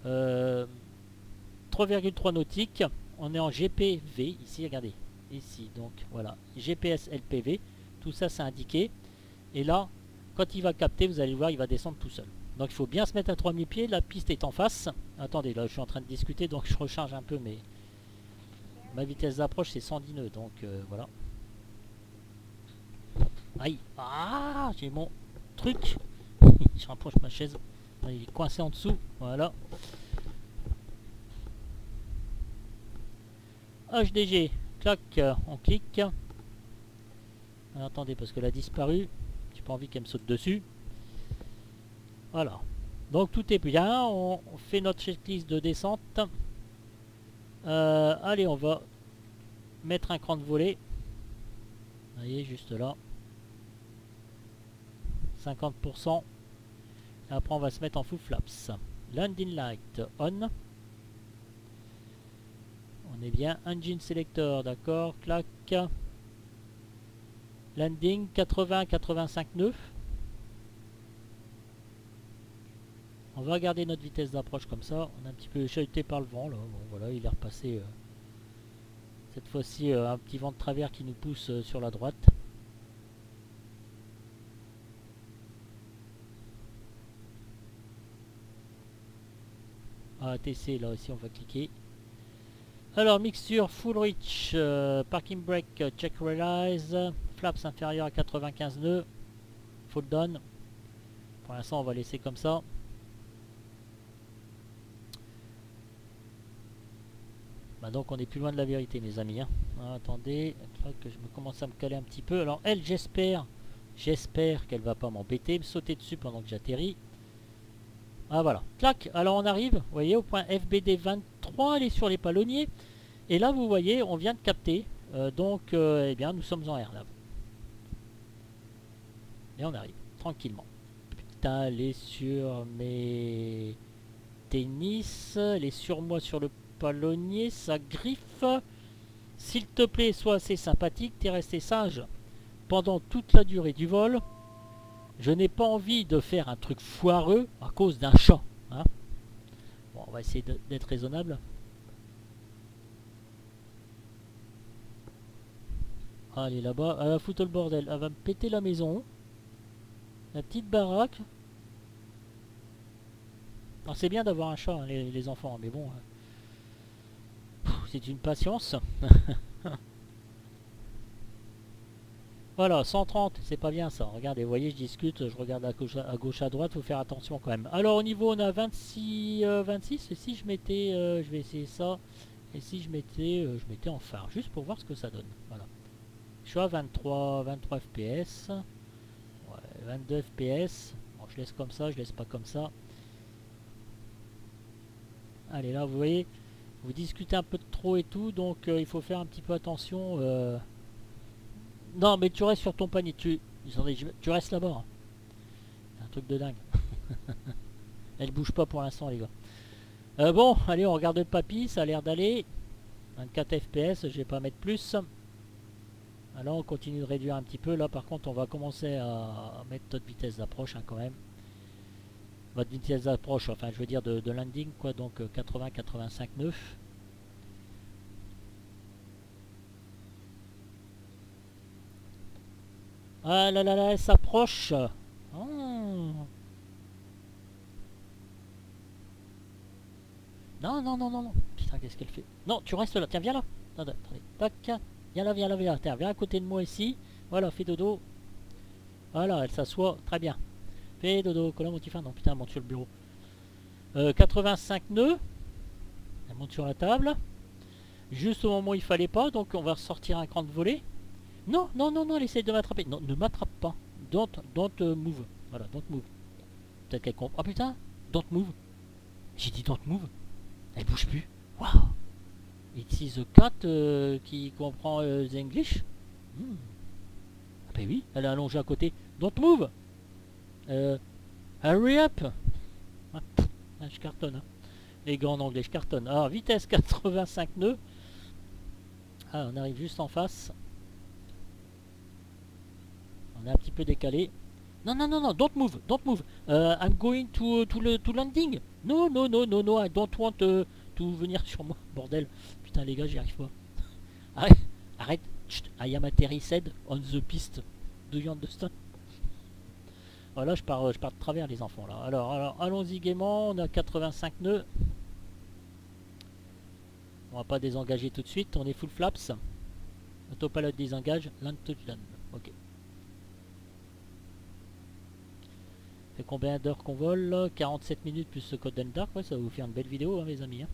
3,3 nautiques. On est en GPV ici, regardez. Ici, donc voilà. GPS LPV. Tout ça, c'est indiqué. Et là, quand il va capter, vous allez voir, il va descendre tout seul. Donc il faut bien se mettre à 3000 pieds. La piste est en face. Attendez, là, je suis en train de discuter, donc je recharge un peu, mais ma vitesse d'approche, c'est 110 nœuds. Donc voilà. Aïe. Ah, j'ai mon truc. Je rapproche ma chaise. Il est coincé en dessous. Voilà. HDG. Clac. On clique. Alors, attendez, parce qu'elle a disparu. J'ai pas envie qu'elle me saute dessus. Voilà. Donc tout est bien. On fait notre checklist de descente. Allez, on va mettre un cran de volée. Vous voyez, juste là. 50%. Et après, on va se mettre en full flaps. Landing light on. On est bien. Engine selector, d'accord. Clac. Landing 80-85 nœuds. On va regarder notre vitesse d'approche comme ça. On est un petit peu chahuté par le vent là. Bon voilà, il est repassé. Cette fois-ci, un petit vent de travers qui nous pousse sur la droite. ATC là aussi, on va cliquer. Alors mixture full reach, parking brake check realize, flaps inférieur à 95 nœuds, full done. Pour l'instant, on va laisser comme ça. Bah donc on est plus loin de la vérité, mes amis. Hein. Ah, attendez, que je me commence à me caler un petit peu. Alors elle, j'espère qu'elle va pas m'embêter, me sauter dessus pendant que j'atterris. Ah voilà, clac. Alors on arrive, vous voyez, au point FBD 23, elle est sur les palonniers. Et là, vous voyez, on vient de capter. Eh bien, nous sommes en air là. Et on arrive, tranquillement. Putain, elle est sur mes tennis. Elle est sur moi sur le palonnier, ça griffe. S'il te plaît, sois assez sympathique, t'es resté sage pendant toute la durée du vol. Je n'ai pas envie de faire un truc foireux à cause d'un chat. Hein. Bon, on va essayer d'être raisonnable. Ah, elle est là-bas, elle va foutre le bordel. Elle va me péter la maison. La petite baraque. Alors c'est bien d'avoir un chat, hein, les enfants, mais bon... c'est une patience. Voilà, 130, c'est pas bien ça. Regardez, vous voyez, je discute, je regarde à gauche, à droite, faut faire attention quand même. Alors au niveau, on a 26, 26, et si je mettais, je vais essayer ça, et si je mettais en phare, juste pour voir ce que ça donne. Voilà. Je suis à 23 fps. Ouais, 22 fps. Bon, je laisse comme ça, je laisse pas comme ça. Allez, là, vous voyez, vous discutez un peu de trop et tout, donc il faut faire un petit peu attention. Non, mais tu restes sur ton panier, tu restes là-bas. Hein. C'est un truc de dingue. Elle bouge pas pour l'instant, les gars. Bon, allez, on regarde le papy, ça a l'air d'aller. 24 fps, je vais pas mettre plus. Alors on continue de réduire un petit peu. Là, par contre, on va commencer à mettre notre vitesse d'approche hein, quand même. votre vitesse d'approche, enfin je veux dire de landing quoi, donc 80-85 nœuds. Ah là là là, elle s'approche. Oh. Non, non, non, non, non. Putain, qu'est-ce qu'elle fait? Non, tu restes là. Tiens, viens là. Attendez, attendez. Tac. Viens là, viens là, viens là. Tiens, viens à côté de moi ici. Voilà, fais dodo. Voilà, elle s'assoit. Très bien. Fais dodo. Comment mon petit fin? Non, putain, elle monte sur le bureau. 85 nœuds. Elle monte sur la table. Juste au moment où il fallait pas. Donc, on va ressortir un cran de volée. Non, non, non, non, elle essaie de m'attraper. Non, ne m'attrape pas. Don't move. Voilà, don't move. Peut-être qu'elle comprend. Oh putain, don't move. J'ai dit don't move. Elle bouge plus. Waouh. It is a cat qui comprend the English. Hmm. Ah ben oui, elle est allongée à côté. Don't move. Hurry up. Ah, je cartonne. Hein. Les gars en anglais, je cartonne. Alors, vitesse 85 nœuds. Ah, on arrive juste en face. On est un petit peu décalé. Non, non, non, non, don't move, don't move. I'm going to landing. No, no, no, no, no, I don't want to venir sur moi. Bordel. Putain, les gars, j'y arrive pas. Arrête, arrête. Chut, I am atterrissed on the piste. Do you understand? Voilà, je pars de travers, les enfants, là. Alors allons-y gaiement. On a 85 nœuds. On va pas désengager tout de suite. On est full flaps. Autopilot désengage. Land touchdown. Ok. Fait combien d'heures qu'on vole là? 47 minutes plus ce code Dark, ouais, ça va vous faire une belle vidéo, hein, mes amis. Hein.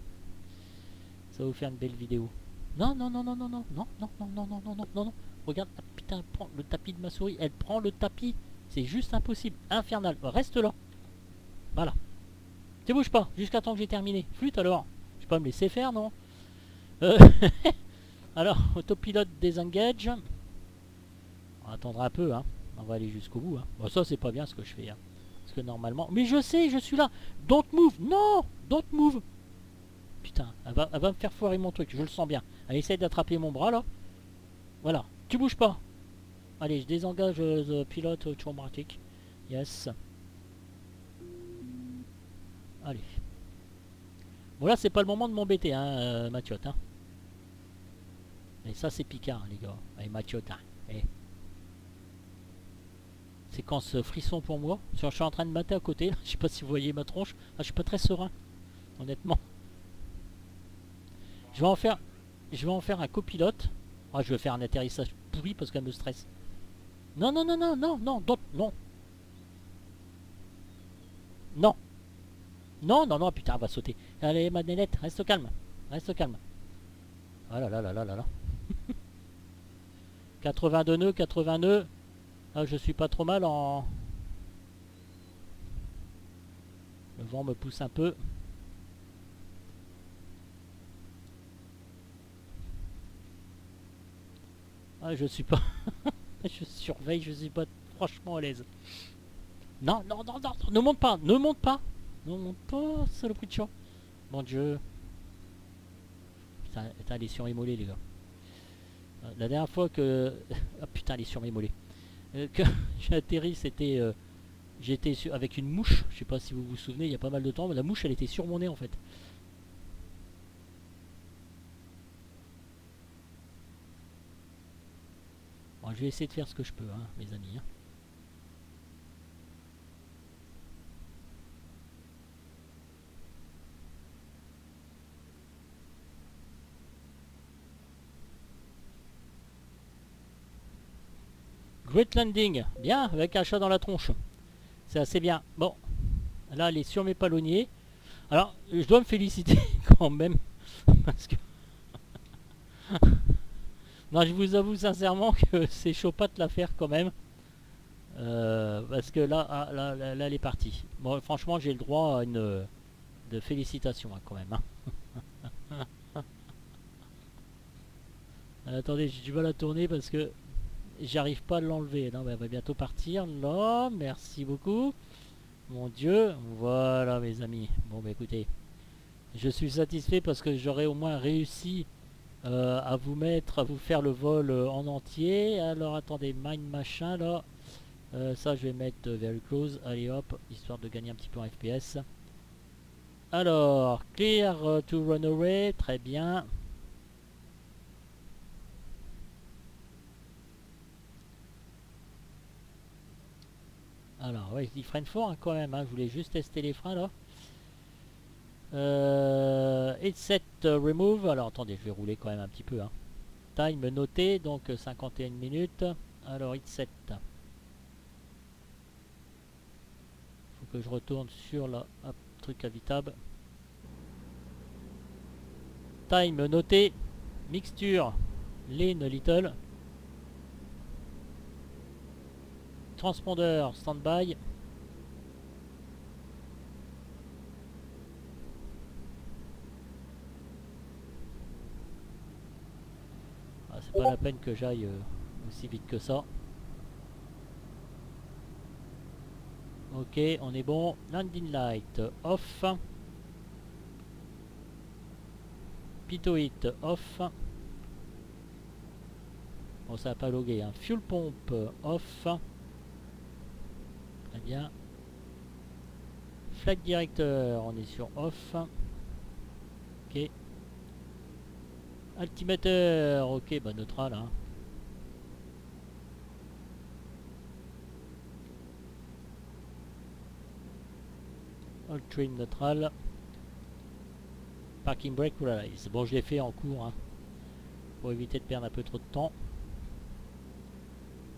Ça va vous faire une belle vidéo. Non, non, non, non, non, non, non, non, non, non, non, non, non, non, non. Regarde, ah, putain, elle prend le tapis de ma souris. Elle prend le tapis. C'est juste impossible. Infernal. Reste là. Voilà. Tu bouges pas, jusqu'à temps que j'ai terminé. Flûte alors. Je peux pas me laisser faire, non Alors, autopilote désengage. On attendra un peu, hein. On va aller jusqu'au bout. Hein. Bon, ça, c'est pas bien ce que je fais. Hein. Parce que normalement... Mais je sais, je suis là. Don't move. Non, don't move. Putain, elle va me faire foirer mon truc. Je le sens bien. Elle essaie d'attraper mon bras, là. Voilà. Tu bouges pas. Allez, je désengage the pilote automatique. Yes. Allez. Bon, là, c'est pas le moment de m'embêter, hein, Mathiot. Hein. Et ça, c'est Picard, les gars. Allez, Mathiot. Hein. Allez. Séquence frisson pour moi. Je suis en train de mater à côté. Là. Je sais pas si vous voyez ma tronche. Ah, je suis pas très serein, honnêtement. Je vais en faire un copilote. Ah, je vais faire un atterrissage pourri parce qu'elle me stresse. Non, non, non, non, non, non, non, non. Non. Non, non, non, putain, elle va sauter. Allez, ma nénette, reste calme. Reste calme. Ah là là là là là là. 82 nœuds, 80 nœuds. Ah, je suis pas trop mal en... Le vent me pousse un peu. Ah, je suis pas... je surveille, je suis pas franchement à l'aise. Non, non, non, non, ne monte pas, ne monte pas. Ne monte pas, saloperie de chat. Mon dieu. Putain, elle est surémolée, les gars. La dernière fois que... Ah putain, elle est surémolée. Que j'ai atterri, c'était... J'étais avec une mouche, je sais pas si vous vous souvenez, il y a pas mal de temps, mais la mouche elle était sur mon nez en fait. Bon, je vais essayer de faire ce que je peux, hein, mes amis. Hein. Great landing, bien, avec un chat dans la tronche. C'est assez bien. Bon, là elle est sur mes palonniers. Alors, je dois me féliciter quand même, parce que... Non, je vous avoue sincèrement que c'est chaud pas de la faire quand même. Parce que là, ah, là, elle est partie. Bon, franchement, j'ai le droit à une de félicitations hein, quand même. Hein. Attendez, j'ai du mal à tourner parce que j'arrive pas à l'enlever. Non, mais elle va bientôt partir. Là, merci beaucoup. Mon Dieu, voilà mes amis. Bon, bah écoutez, je suis satisfait parce que j'aurais au moins réussi à vous faire le vol en entier. Alors attendez, mine machin là. Ça je vais mettre very close, allez hop, histoire de gagner un petit peu en FPS. Alors, clear to run away, très bien. Alors, ouais, ils freinent fort hein, quand même, hein. Je voulais juste tester les freins là. Headset remove, alors attendez, je vais rouler quand même un petit peu. Hein. Time noté, donc 51 minutes. Alors, headset. Faut que je retourne sur le truc habitable. Time noté. Mixture. Lean little. Transpondeur standby. Ah, c'est pas la peine que j'aille aussi vite que ça. Ok, on est bon. Landing light off. Pito hit off. Bon, ça n'a pas logué. Hein. Fuel pompe off. Très bien. Flag directeur, on est sur off. Ok. Altimeter, ok, bah neutral. Hein. All trim neutral. Parking brake release. Bon, je l'ai fait en cours. Hein, pour éviter de perdre un peu trop de temps.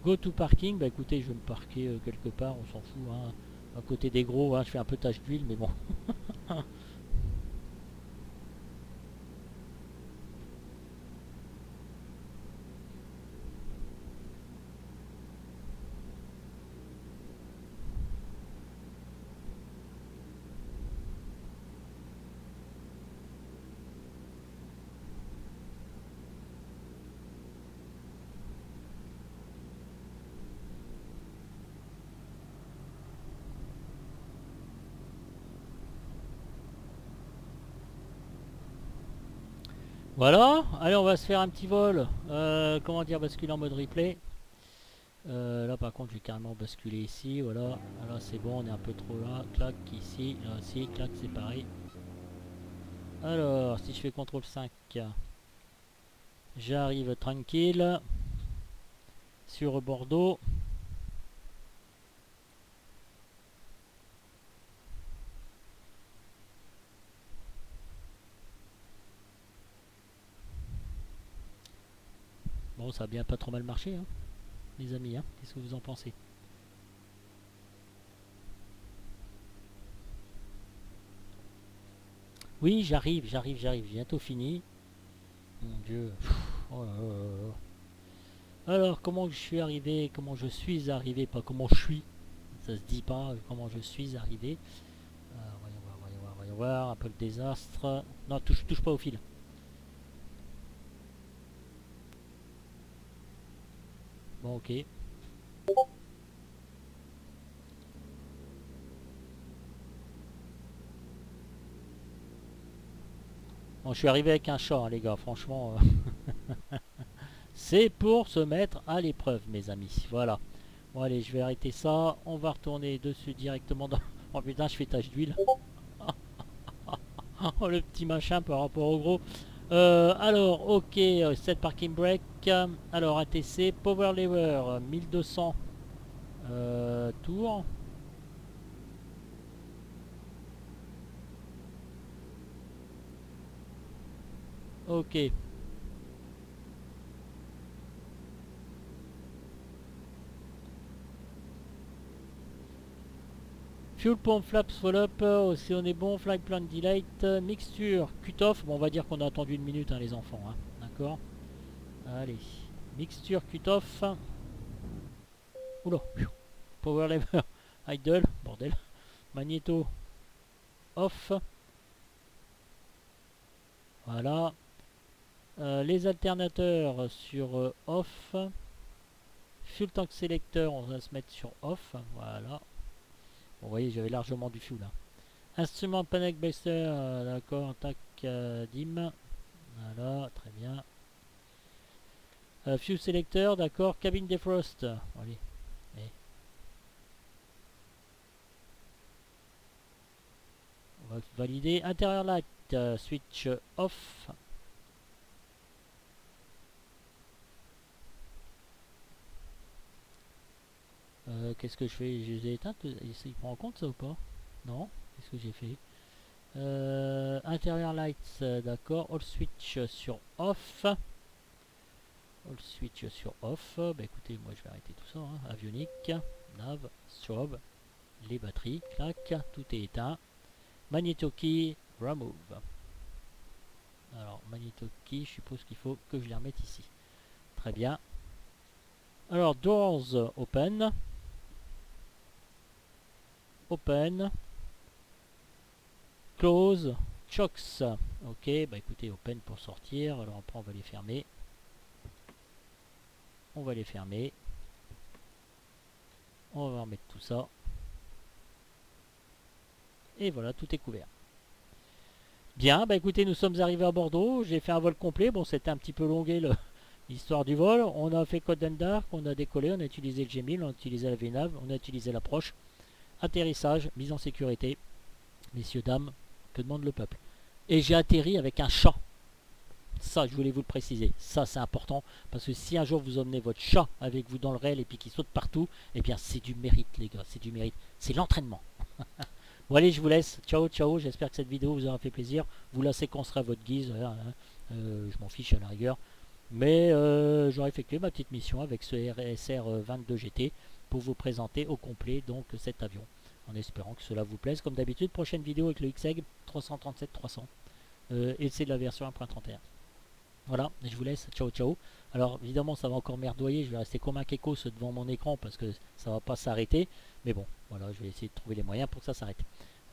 Go to parking, bah écoutez, je vais me parquer quelque part, on s'en fout. Hein. À côté des gros, hein, je fais un peu tache d'huile, mais bon. Voilà, allez, on va se faire un petit vol. Comment dire, basculer en mode replay. Là par contre, je vais carrément basculer ici. Voilà, là c'est bon, on est un peu trop là. Clac, ici, là aussi, clac, c'est pareil. Alors, si je fais CTRL 5, j'arrive tranquille sur Bordeaux. Bon, ça a bien pas trop mal marché, hein, les amis. Hein. Qu'est-ce que vous en pensez? Oui, j'arrive, bientôt fini. Mon Dieu. Oh là là là là. Alors, comment je suis arrivé? Comment je suis arrivé? Pas comment je suis. Ça se dit pas comment je suis arrivé. Voyons voir. Un peu le désastre. Non, touche pas au fil. Bon, ok. Bon, je suis arrivé avec un chat, hein, les gars. Franchement, c'est pour se mettre à l'épreuve, mes amis. Voilà. Bon, allez, je vais arrêter ça. On va retourner dessus directement dans... Oh putain, je fais tache d'huile. Oh, le petit machin par rapport au gros. Alors, ok, set parking brake. Alors, ATC, power lever, 1200 tours. Ok. Fuel pump flaps full up, si on est bon, flight plan delete, mixture, cut off, bon on va dire qu'on a attendu une minute hein, les enfants, hein. D'accord. Allez, mixture, cut off. Oula, power lever, idle, bordel, magnéto, off, voilà. Les alternateurs sur off, fuel tank selector, on va se mettre sur off, voilà. Bon, vous voyez, j'avais largement du fuel. Hein. Instrument panic baster, d'accord, tac, dim. Voilà, très bien. Fuel selector, d'accord. Cabine defrost. Allez. validé. Intérieur light, switch off. Qu'est-ce que je fais? Je les ai éteintes. Il prend en compte ça ou pas? Non. Qu'est-ce que j'ai fait? Intérieur lights, d'accord. All switch sur off. All switch sur off. Bah écoutez, moi je vais arrêter tout ça. Hein. Avionique, nav, strobe, les batteries, clac, tout est éteint. Magneto key, remove. Alors, magneto key, je suppose qu'il faut que je les remette ici. Très bien. Alors, doors open. Open. Close. Chocks. Ok, bah écoutez, open pour sortir. Alors après, on va les fermer. On va les fermer. On va remettre tout ça. Et voilà, tout est couvert. Bien, bah écoutez, nous sommes arrivés à Bordeaux. J'ai fait un vol complet. Bon, c'était un petit peu longué l'histoire du vol. On a fait Côte d'Arc, on a décollé, on a utilisé le G1000, on a utilisé la VNAV, on a utilisé l'approche. Atterrissage, mise en sécurité. Messieurs, dames, que demande le peuple? Et j'ai atterri avec un chat. Ça, je voulais vous le préciser. Ça, c'est important. Parce que si un jour vous emmenez votre chat avec vous dans le réel et puis qu'il saute partout, eh bien, c'est du mérite, les gars. C'est du mérite. C'est l'entraînement. Bon, allez, je vous laisse. Ciao, ciao. J'espère que cette vidéo vous aura fait plaisir. Vous la séquencerez à votre guise. Je m'en fiche à la rigueur. Mais j'aurai effectué ma petite mission avec ce RSR 22 GT pour vous présenter au complet donc cet avion. En espérant que cela vous plaise. Comme d'habitude, prochaine vidéo avec le XEG 337-300. Et c'est de la version 1.31. Voilà, je vous laisse, ciao ciao. Alors évidemment ça va encore merdoyer, je vais rester comme un kekos devant mon écran parce que ça va pas s'arrêter. Mais bon, voilà, je vais essayer de trouver les moyens pour que ça s'arrête,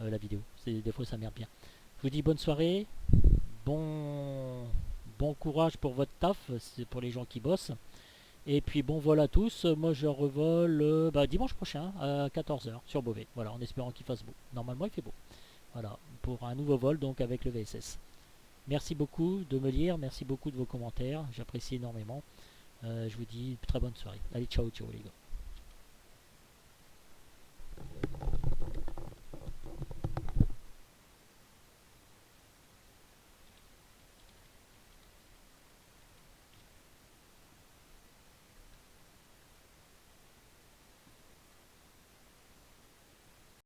la vidéo. Des fois ça merde bien. Je vous dis bonne soirée, bon courage pour votre taf, c'est pour les gens qui bossent. Et puis bon voilà à tous, moi je revole dimanche prochain à 14 h sur Beauvais. Voilà, en espérant qu'il fasse beau. Normalement il fait beau. Voilà, pour un nouveau vol donc avec le VSS. Merci beaucoup de me lire, merci beaucoup de vos commentaires, j'apprécie énormément. Je vous dis très bonne soirée. Allez, ciao, ciao les gars.